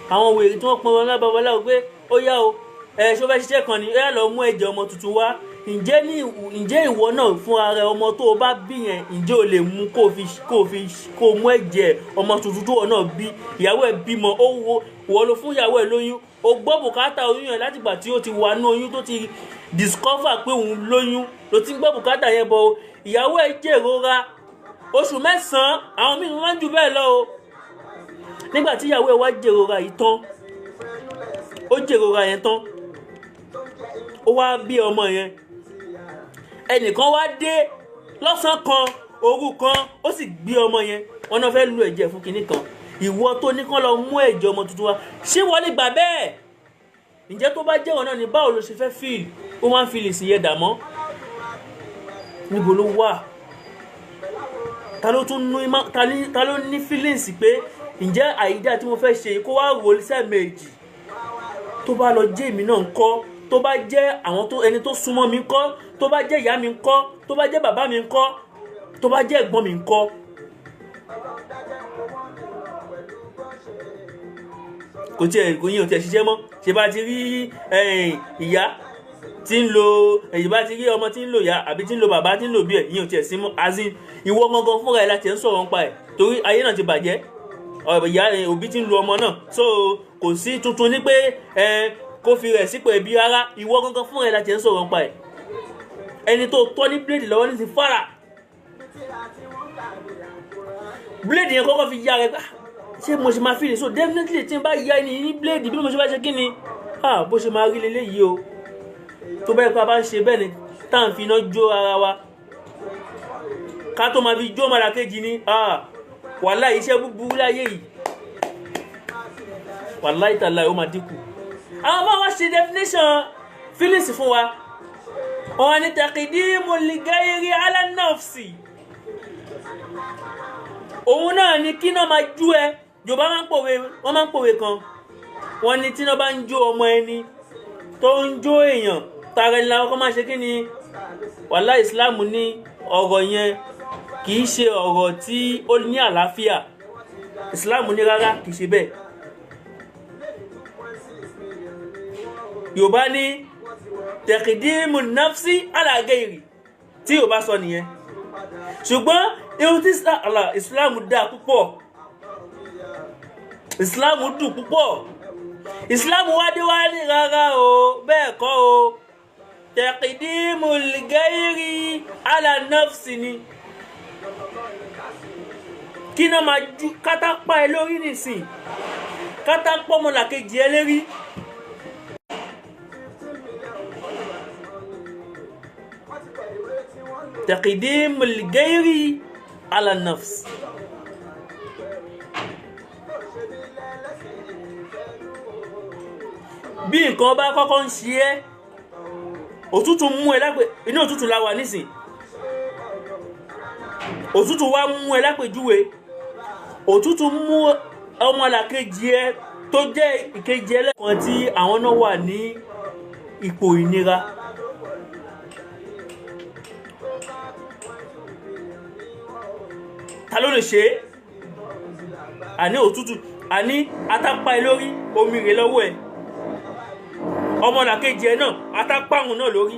Àwọn wèrè tí wọ́n pọn wọn lábàbọ́lá pé ó yá o ṣó fẹ́ ṣiṣẹ́ kan ni ẹ lọ mú ẹ̀jẹ̀ ọmọ tuntun wá. Ǹjẹ́ ìwọ náà fún ara ọmọ tó o bá bí yẹn ǹjẹ́ o lè mú kó mú ẹ̀jẹ̀ ọmọ tuntun tó o náà bí? Ìyàwó ẹ̀ bímọ ó wọ́ ló fún ìyàwó ẹ̀ lóyún, ó gbọ́ bùkátà oyún yẹn láti gbà tí ó ti wà ní oyún tó ti discover pé òun lóyún ló ti ń gbọ́ bùkátà yẹn bọ̀. Ìyàwó ẹ̀ jèrora oṣù 9 àwọn míì máa ń jù bẹ́ẹ̀ lọ o. Nígbà tí ìyàwó ẹ̀ wá jèrora yìí tán, ó jèrora yẹn tán, ó wá bí ọmọ yẹn. Ẹnìkan wá dé lọ́sàn kan òru kan ó sì gbé ọmọ yẹn, wọn náà fẹ́ lu ẹ̀jẹ̀ fún kinní kan. Ìwọ tó ní kán lọ mú ẹ̀jẹ̀ ọmọ tuntun wá, ṣé wọ́n lè gbà bẹ́ẹ̀? Ǹjẹ́ tó bá jẹ́ wọn náà ni báwo ló ṣe fẹ́ feel human feelings yẹn dà mọ́? Níbo ló wà? Ta ló ní feelings pé ǹjẹ́ àìdá tí mo fẹ́ ṣe kó wá rò lẹ́ẹ̀mejì tó bá lọ jẹ́ èmi náà ńkọ́? Tó bá jẹ́ ẹni tó súnmọ́ mi ńkọ́? Tó bá jẹ́ ìyá mi ńkọ́? Tó bá jẹ́ bàbá mi ńkọ́? Tó bá jẹ́ ẹ̀gbọ́n mi ńkọ́? Kò yín ò tiẹ̀ ṣiṣẹ́ mọ́. Ṣé bá ti rí ìyá tí ń lo èyí bá ti rí ọmọ tí ń lo ìyá àbí tí ń lo bàbá tí ń lo bí ẹ̀ yín ò tiẹ̀ sí mọ́. Azin ìwọ gangan fúnra ẹ̀ láti ẹ̀ ń sọ̀rọ̀ nípa ẹ̀ torí ayé náà ti bàjẹ́. Ìyá òbí tí ń lo ọmọ náà, so kò sí tuntun ní pé kó fi rẹ̀ sípò ẹbí rárá. Ìwọ gangan fúnra ẹ̀ láti ẹ̀ ń sọ̀rọ̀ nípa ẹ̀. Ẹni tó tọ́ ní bíléèdì lọ́wọ́ ní ti fara bíléèdì yẹn kọ́kọ́ fi yá rẹ̀ pé ṣé mo ṣe máa fi lè so definitely tí n bá yá ẹni ní bíléèdì bí mo ṣe bá ṣe kí ni bó ṣe máa rí leléyìí o. Tó bá yẹ pé a bá ń ṣe bẹ́ẹ̀ ni tá à ń fi iná jó ara wa ká tó máa fi jó ọmọlàkejì ni wàláhì iṣẹ́ búburú láyé yìí wàláhì tàláhì ó máa dínkù. Àwọn máa wá ṣe definition feelings fún wa. Wọ́n ní taqdimu ligayri ala nafsi. Òun náà ni kí náà máa jú ẹ. Yorùbá wọ́n máa ń pòwe kan. Wọ́n ní tí náà bá ń jó ọmọ ẹni tó ń jó èèyàn tààrà ìlà ọkọ̀ máa ṣe kí ni? Wàláhì Islam ní ọ̀rọ̀ yẹn kìí ṣe ọ̀rọ̀ tí ó ní àlàáfíà. Islam ní rárá kìí ṣe bẹ́ẹ̀. Yorùbá ní taqdimu nafsi ala ghairi tí ó bá sọ nìyẹn ṣùgbọ́n ihun tí Islam dá púpọ̀ Islam dùn púpọ̀ Islam wá dé wá ní rárá o bẹ́ẹ̀ kọ́ o taqdimu ghairi ala nafsi ni kí náà máa ju kátápá ẹ lórí nìsín kátápá ọmọlàkejì ẹ lérí تقديم الغير على النفس bí nǹkan bá kọ́kọ́ ń ṣe ẹ́ òtútù mú ẹ lápè inú òtútù la wà nísìn òtútù wá mú ẹ lápèjúwe òtútù mú ọmọlàkejì ẹ tó jẹ́ ìkejì ẹlẹ́kan tí àwọn náà wà ní ipò ìnira ta ló lè ṣe àní òtútù àní atápá ẹ lórí omi rẹ̀ lọ́wọ́ ẹ ọmọlàkejì ẹ náà atápá òun náà lórí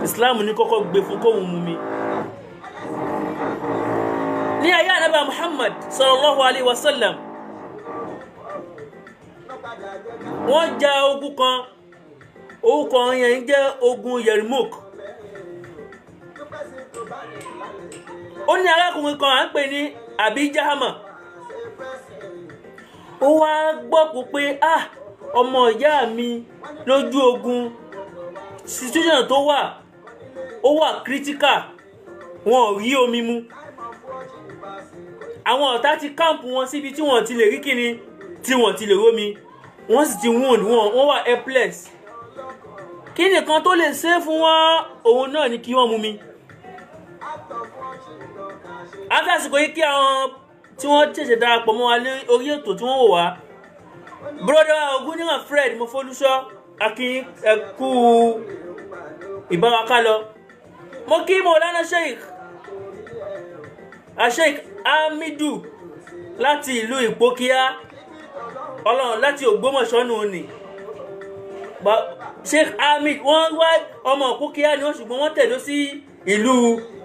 Islam ní kọ́kọ́ gbé fún kóhun mú mi ní ayé Ànábì Muhammad sallallahu alaihi wasallam wọ́n jà ogun kan orúkọ yẹn jẹ́ ogun Yarmouk ó ní arákùnrin kan à ń pè ní Abi Jahama ó wá gbọ́ pé ọmọ ìyá mi lójú ogun situation tó wà ó wà critical wọn ò rí omi mu àwọn ọ̀tá ti káàmpù wọn síbi tí wọ́n ti lè rí kíni tí wọ́n ti lè rómi wọ́n sì ti wound wọ́n wà helpless kí nìkan tó lè ṣe fún wọn òun náà ni kí wọ́n mú mi afẹ́sìkò yí kí àwọn tí wọ́n tẹ̀sẹ̀ darapọ̀ mọ́ wa lórí ètò tí wọ́n wò wá broda Ògúnníran Fred Mofolúṣọ́ akin ẹkú ìbáraká lọ mo kí Mọ̀lánà Sheikh Hamidu láti ìlú Ìpókíà Ọlọ́run láti Ògbómọ̀ṣọ́ nù ní Sheikh Hamid wọ́n wá ọmọ Ìpókíà ni wọ́n ṣùgbọ́n wọ́n tẹ̀dó sí ìlú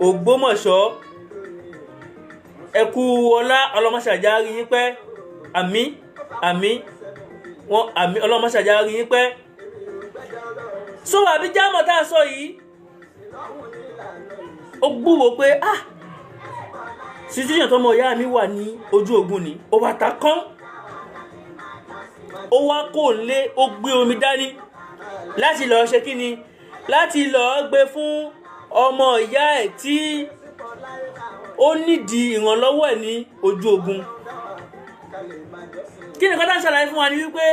Ògbómọ̀ṣọ́ ẹkú ọlá ọlọ́mọṣàjá rí yín pẹ́ àmín ọlọ́mọṣàjá rí yín pẹ́ so Abi Jahama tá a sọ yìí ó gbúwo pé situation tọmọ ìyá mi wà ní ojú ogun ni ó wá ta kán ó wá kó lé ó gbé omi dání láti lọ ṣe kíni láti lọ gbé fún ọmọ ìyá ẹ̀ tí ó nídìí ìrànlọ́wọ́ ẹ̀ ní ojú ogun kí ni kọ́tà ṣàlàyé fún wa ní wípé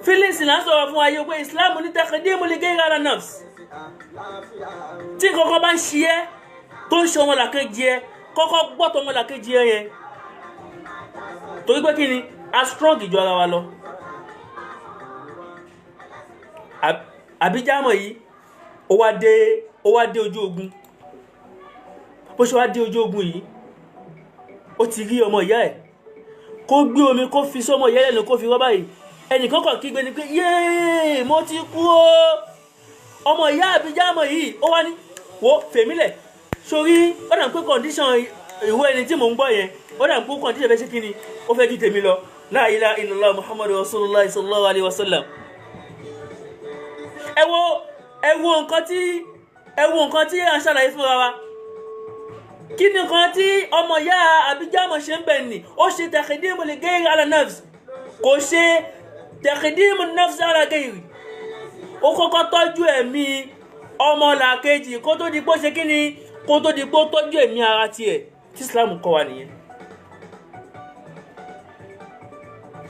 feelings náà sọ̀rọ̀ fún wa yóò pé Islam ní taqdimu li ghayri ala nafs tí kọ́kọ́ bá ń ṣe ẹ́ tó ń ṣe ọmọlàkejì ẹ kọ́kọ́ gbọ́tọ̀ ọmọlàkejì ẹ yẹn torí pé kí ni a strong ìjọ ara wa lọ Abi Jahama yìí ó wá dé ojú ogun bó ṣe wá dé ojú ogun yìí ó ti rí ọmọ ìyá ẹ̀ kó gbé omi kó fi sọ́mọ ìyá lẹ́nu kó fi rọ́ báyìí ẹnìkan kàn kígbe ni pé yéè mo ti kú o ọmọ ìyá Abi Jahama yìí ó wá ní wo fèmílẹ̀ sórí ó dà ń pé condition ìwé ẹni tí mò ń gbọ́ yẹn ó dà ń pé condition fẹ́ ṣe kí ni ó fẹ́ ju tèmi lọ la ilaha illallah Muhammadu Rasulullah sallallahu alaihi wasallam ẹ wo nǹkan tí a ń ṣàlàyé fún wa kí ni nǹkan tí ọmọ ìyá Abi Jahama ṣe ń bẹ̀ ni ó ṣe taqdimu li ghayri ala nafs kò ṣe taqdimu nafs ala ghayri ó kọ́kọ́ tọ́jú ẹ̀mí ọmọlàkejì kó tó di pé ó ṣe kí ni kó tó di pé ó tọ́jú ẹ̀mí ara tiẹ̀ tí Islam kọ́ wa nìyẹn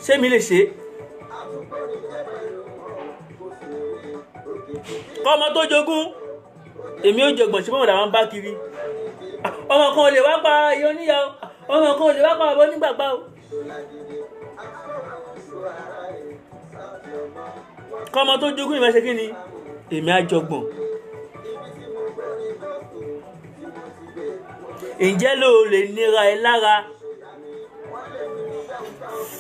ṣé mi lè ṣe kọ́mọ tó jogún èmi ó jọgbọ̀n ṣe mọ́mọ̀dá wọn bá kiri ọmọ kan ò lè wá pa iye oníyà ọmọ kan ò lè wá pa àbọ̀ nígbàgbà o kọ́mọ tó jogún ìmọ̀ ṣe kí ni èmi á jọgbọ̀n ǹjẹ́ ló lè nira ẹ lára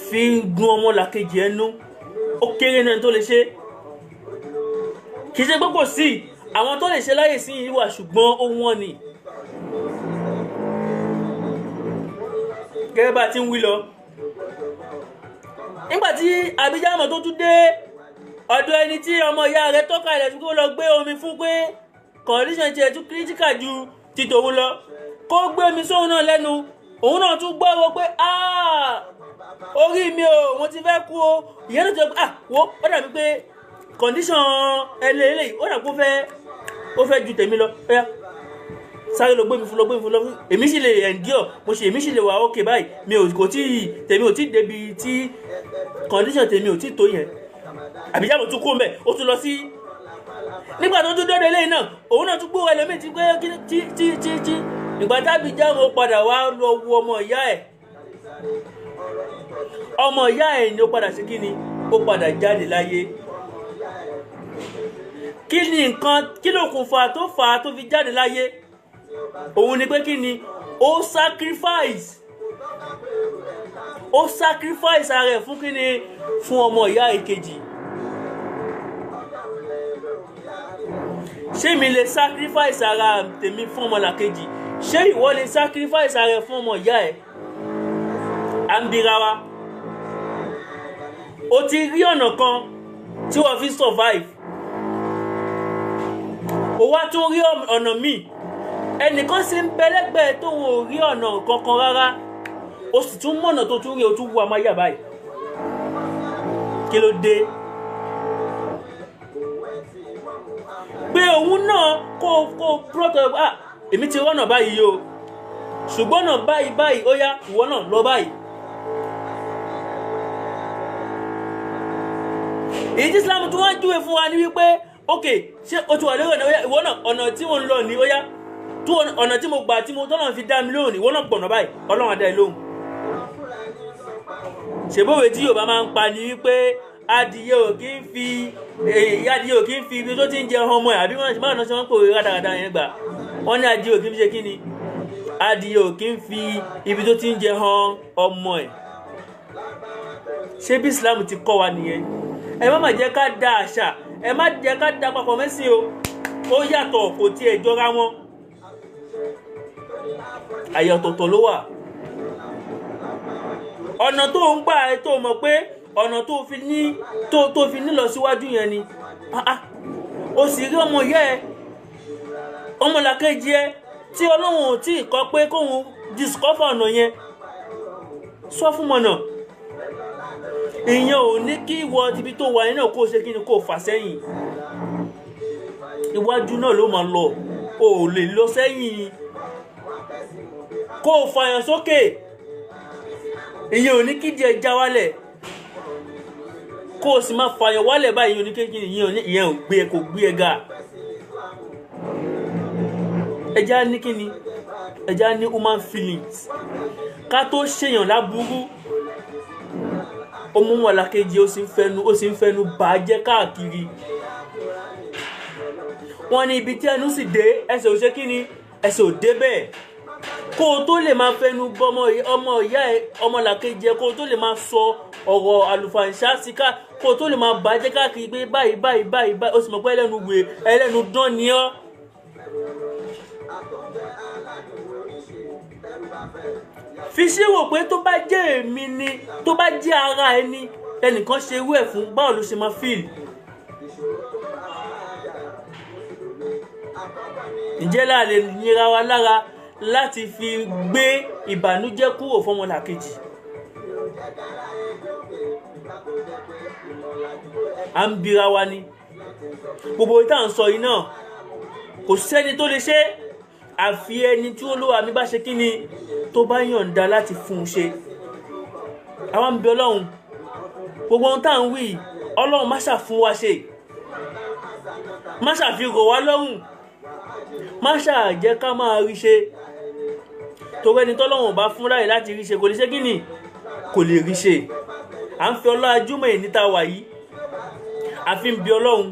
fi gun ọmọlàkejì ẹnu ó kéré náà tó lè ṣe kì í ṣe pé kò sí àwọn tó lè ṣe láyè sí yìí wà ṣùgbọ́n ó wọ́n ni gẹ́gẹ́ bá ti ń wí lọ nígbàtí àbíjámọ̀ tó tún dé ọ̀dọ̀ ẹni tí ọmọ ìyá rẹ̀ tọ́ka ilẹ̀ tó kó lọ gbé omi fún pé condition ti ẹ̀tún critical ju ti tòun lọ kó gbé omi sóhun náà lẹ́nu òun náà tún gbọ́rọ̀ pé orí mi o mo ti fẹ́ kú o ìyẹn náà ti sọ pé wo ó dàbí pé condition ẹlẹ́lẹ́ ó dàbí pé ó fẹ́ ju tèmi lọ ẹ̀yà sáré lọ gbé mi fún lọ èmi sì lè endure mo ṣe èmi sì lè wà ókè báyìí mi ò kò tí tèmi ò tí débi tí condition tèmi ò tí tó yẹn àbíjábọ̀ tún kó mẹ́ ó tún lọ sí nígbà tó tún dọ́dọ̀ eléyìí náà òun náà tún gbówó ẹlẹ́mìí ti pé tí ìgbà tábíjábọ̀ padà wá lọ wo ọmọ ìyá ẹ̀ ni ó padà sí kí ni ó padà jáde láyé kí ni nǹkan kí ló kún fa tó fà á tó fi jáde láyé òun ni pé kí ni ó sacrifice ara ẹ̀ fún kí ni fún ọmọ ìyá ìkejì ṣé mi lè sacrifice ara tèmi fún ọmọ làkejì ṣé ìwọ lè sacrifice ara ẹ̀ fún ọmọ ìyá ẹ̀ à ń bira wa o ti rí ọ̀nà kan tí wọ́n fi survive o wá tún rí ọ̀nà míì ẹnìkan sì ń bẹ́lẹ́gbẹ̀ẹ́ tó ò rí ọ̀nà kankan rárá o sì tún mọ̀nà tó tún rí o tún wú amáyà báyìí kí ló dé pé òun náà kó protocol èmi ti rọ́nà báyìí o ṣùgbọ́n náà báyìí ó yá ìwọ náà lọ báyìí èyí tí Islam tún wá júwe fún wa ní wípé ok ṣé o ti wà lórí ọ̀nà ìwọ náà ọ̀nà tí mo ń lọ ní ó yá tó ọ̀nà tí mo gbà tí mo tọ́nà fi dá mi lóhùn ìwọ náà gbọ̀nà báyìí Ọlọ́run á dá ẹ lóhùn ṣèbówe tí Yorùbá máa ń pa ní wípé adìyẹ ò kí ń fi ibi tó ti ń jẹ ọmọ ẹ̀ àbí wọ́n báwọn náà ṣe wọ́n pò rádaràdà yẹn gbà wọ́n ní adìyẹ ò kí ń fi ṣe kí ni adìyẹ ò kí ń fi ibi tó ti ń jẹ ọmọ ẹ̀ ṣé bí Islam ti kọ́ wa nìyẹn ẹ má jẹ́ ká da àṣà ẹ má jẹ́ ká da papọ̀ mẹ́sìn o ó yàtọ̀ kò tiẹ̀ jọra wọn àyè ọ̀tọ̀ọ̀tọ̀ ló wà ọ̀nà tó ń gbà ẹ tó mọ̀ pé ọ̀nà tó fi nílọ síwájú yẹn ni o sì rí ọmọ ìyá ẹ ọmọ làkejì ẹ tí Ọlọ́run ò tí ì kọ́ pé kóhun discover ọ̀nà yẹn sọ fún mọ̀nà ìyẹn ò ní kí ìwọ ibi tó wà nínú kó ṣe kí ni kó fà sẹ́yìn iwájú náà ló máa lọ o lè lọ sẹ́yìn kó fàyàn sókè ìyẹn ò ní kí díẹ̀ já wálẹ̀ kó o sì máa fàyàn wálẹ̀ báyìí ìyẹn ò ní kí ìyẹn ò gbé kò gbé ẹ̀gà ẹja ní kí ni ẹja ní human feelings ká tó ṣèyàn láburú ó mú wọn làkejì ó sì ń fẹnu bà jẹ́ káàkiri wọ́n ní ibi tí ẹnu sì dé ẹsẹ̀ ò ṣe kí ni ẹsẹ̀ ò dé bẹ́ẹ̀ kó o tó lè máa fẹnu bọ ọmọ ìyá ẹ ọmọ làkejì ẹ kó o tó lè máa sọ ọ̀rọ̀ àlùfàǹṣá sí ká kó o tó lè máa bà jẹ́ káàkiri pé báyìí ó sì mọ̀ pé ẹlẹ́nu dán ni ọ́ fi ṣírò pé tó bá jẹ́ èmi ni tó bá jẹ́ ara ẹni ẹnìkan ṣe irú ẹ̀ fún báwo ló ṣe máa fíìl ǹjẹ́ láàlè nira wa lára láti fi gbé ìbànújẹ́ kúrò fọ́mọlàkejì à ń bira wa ni gbogbo ìta ń sọ yìí náà kò sẹ́ni tó lè ṣe àfi ẹni tí Olúwa mi bá ṣe kí ni tó bá yọ̀ǹda láti fún un ṣe àwọn ń bẹ Ọlọ́run gbogbo ohun tá à ń wí Ọlọ́run má ṣàfún wa ṣe má ṣàfihàn wá lọ́rùn má ṣàjẹ́ ká máa rí ṣe torí ẹni tọ́lọ́run bá fún láyè láti rí ṣe kò lè ṣe kí ni kò lè rí ṣe à ń fi ọlá ajúmọ̀ ẹ̀ níta wà yìí àfi ń bẹ Ọlọ́run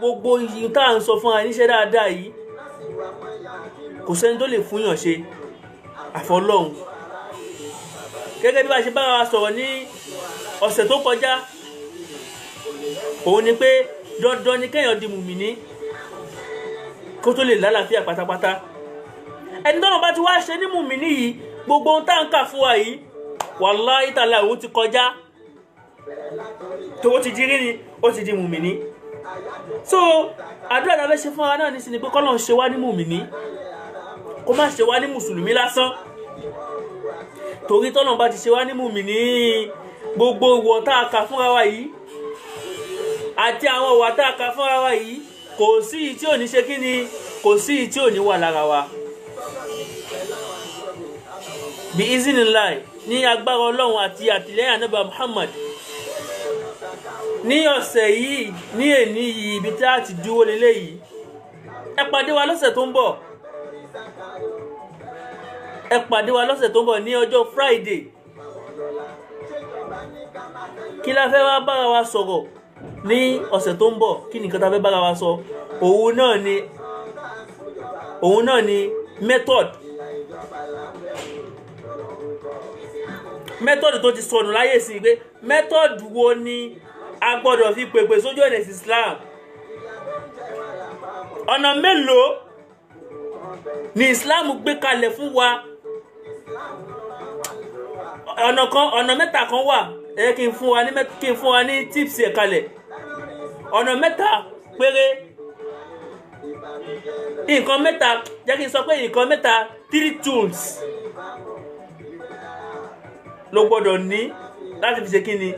gbogbo yìí tá à ń sọ fún wa níṣẹ́ dáadáa yìí kò sẹ́ni tó lè fúnyàn ṣe àfọlọ́hun gẹ́gẹ́ bí bá ṣe bá wa sọ̀rọ̀ ní ọ̀sẹ̀ tó kọjá òun ni pé dandan ni kéèyàn di mùmíní kó tó lè lálàáfíà pátápátá. ẹni tọ́nà bá ti wá ṣe ní mùmíní yìí gbogbo ohun tá à ń kà fún wa yìí wàláhì tàlá òun ti kọjá tó ó ti di rí ni ó ti di mùmíní. so àdúrà náà fẹ́ ṣe fún wa náà nísìnyí pé kọ́lọ́run ṣe wá ní mùmíní kó má ṣe wá ní mùsùlùmí lásán, torí tọ́nà bá ti ṣe wá ní mùmíní gbogbo ìwọ̀ tá a kà fúnra wa yìí àti àwọn ìwà tá a kà fúnra wa yìí kò sí ìyí tí ò ní ṣe kí ni, kò sí ìyí tí ò ní wà lára wa. bí izinillahi ní agbára Ọlọ́run àti àtìlẹ́yìn Ànábì Muhammad ní ọ̀sẹ̀ yìí ní èní yìí ibi tí a ti dúró lélẹ̀ yìí. ẹ pàdé wa lọ́sẹ̀ tó ń bọ̀, ẹ pàdé wa lọ́sẹ̀ tó ń bọ̀ ní ọjọ́ Friday. kí la fẹ́ wá bára wa sọ̀rọ̀ ní ọ̀sẹ̀ tó ń bọ̀? kí ni nǹkan tá fẹ́ bára wa sọ? òun náà ni method tó ti sọnù láyé sí pé method wo ni a gbọ́dọ̀ fi pèpè sójú ọ̀nà Islam. ọ̀nà mélòó ni Islam gbé kalẹ̀ fún wa? ọ̀nà mẹ́ta kan wà kí n fún wa ní tips ẹ̀ kalẹ̀. ọ̀nà mẹ́ta péré, nǹkan mẹ́ta, jẹ́ kí n sọ pé nǹkan mẹ́ta, 3 tools ló gbọ́dọ̀ ní láti fi ṣe kíni,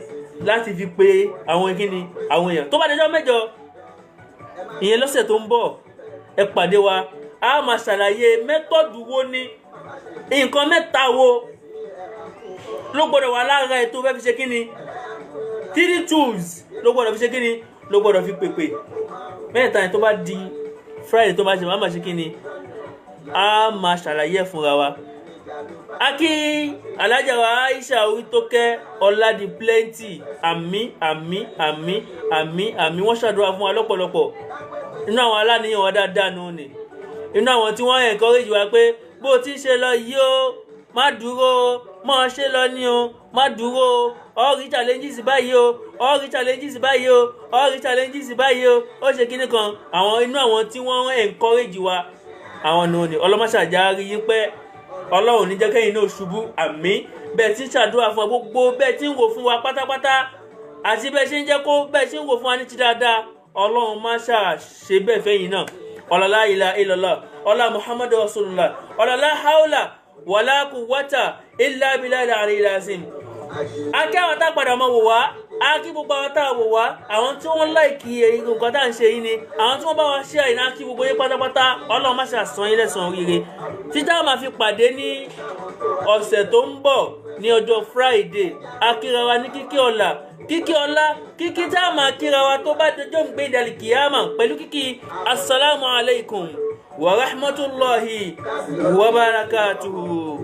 láti fi pe àwọn kíni àwọn èèyàn. tó bá dẹjọ́ mẹ́jọ ìyẹn lọ́sẹ̀ tó ń bọ̀, ẹ pàdé wa, a máa ṣàlàyé mẹ́tọ̀dù wo ni, nǹkan mẹ́ta wo ló gbọ́dọ̀ wà lára ẹ̀ tó fẹ́ fi ṣe kíni, 3 tools ló gbọ́dọ̀ fi ṣe kíni, ló gbọ́dọ̀ fi pèpè. mẹ́ta yẹn tó bá di Friday tó bá ṣe máa ṣe kíni, a máa ṣàlàyé fúnra wa. Akí alájà wa Aisha Orítókẹ́ Ọládì Plenty, àmín wọ́n ṣàdúrà fún wa lọ́pọ̀lọpọ̀. inú àwọn aláníyàn wa dáadáa nù ni, inú àwọn tí wọ́n encourage wa pé bó ti ṣe lọ yìí o má dúró, mọ́ ṣe lọ ní o má dúró, all challenges báyìí o, all challenges báyìí o, all challenges báyìí o, ó ṣe kíní kan. inú àwọn tí wọ́n encourage wa àwọn nù ni. ọlọ́mọṣàjà rí yín pẹ́, Ọlọ́run ní jẹ́ kẹ́yìn náà ṣubú, àmín. bẹ́ẹ̀ tí ń ṣàdúrà fún wa gbogbo, bẹ́ẹ̀ tí ń wò fún wa pátápátá, àti bẹ́ẹ̀ ṣe ń jẹ́ kó bẹ́ẹ̀ ṣe ń wò fún wa ní ti dáadáa, Ọlọ́run má ṣe bẹ́ẹ̀ fẹ́yìn náà. ọ̀là la ilaha illallah, ọ̀là Muhammadu Rasulullah, ọ̀là la hawla wala quwwata illa billahi al-aliyyil azim. akí àwọn tá padà mọ́ wò wá, akí gbogbo àwọn tá wò wá, àwọn tí wọ́n láìkì nǹkan tá à ń ṣe yìí ni, àwọn tí wọ́n bá wa ṣe àìná, akí gbogbo yín pátápátá. Ọlọ́run má ṣe àsan yín lẹ́san oríire. títà máa fi pàdé ní ọ̀sẹ̀ tó ń bọ̀ ní ọjọ́ Friday. akíra wa ní kíkí ọlá, kíkí tá a máa kíra wa tó bá dọjọ́ ń gbé ìdàlì kìyàmà pẹ̀lú kíkí assalamu alaikum wa rahmatullahi wa barakatuhu.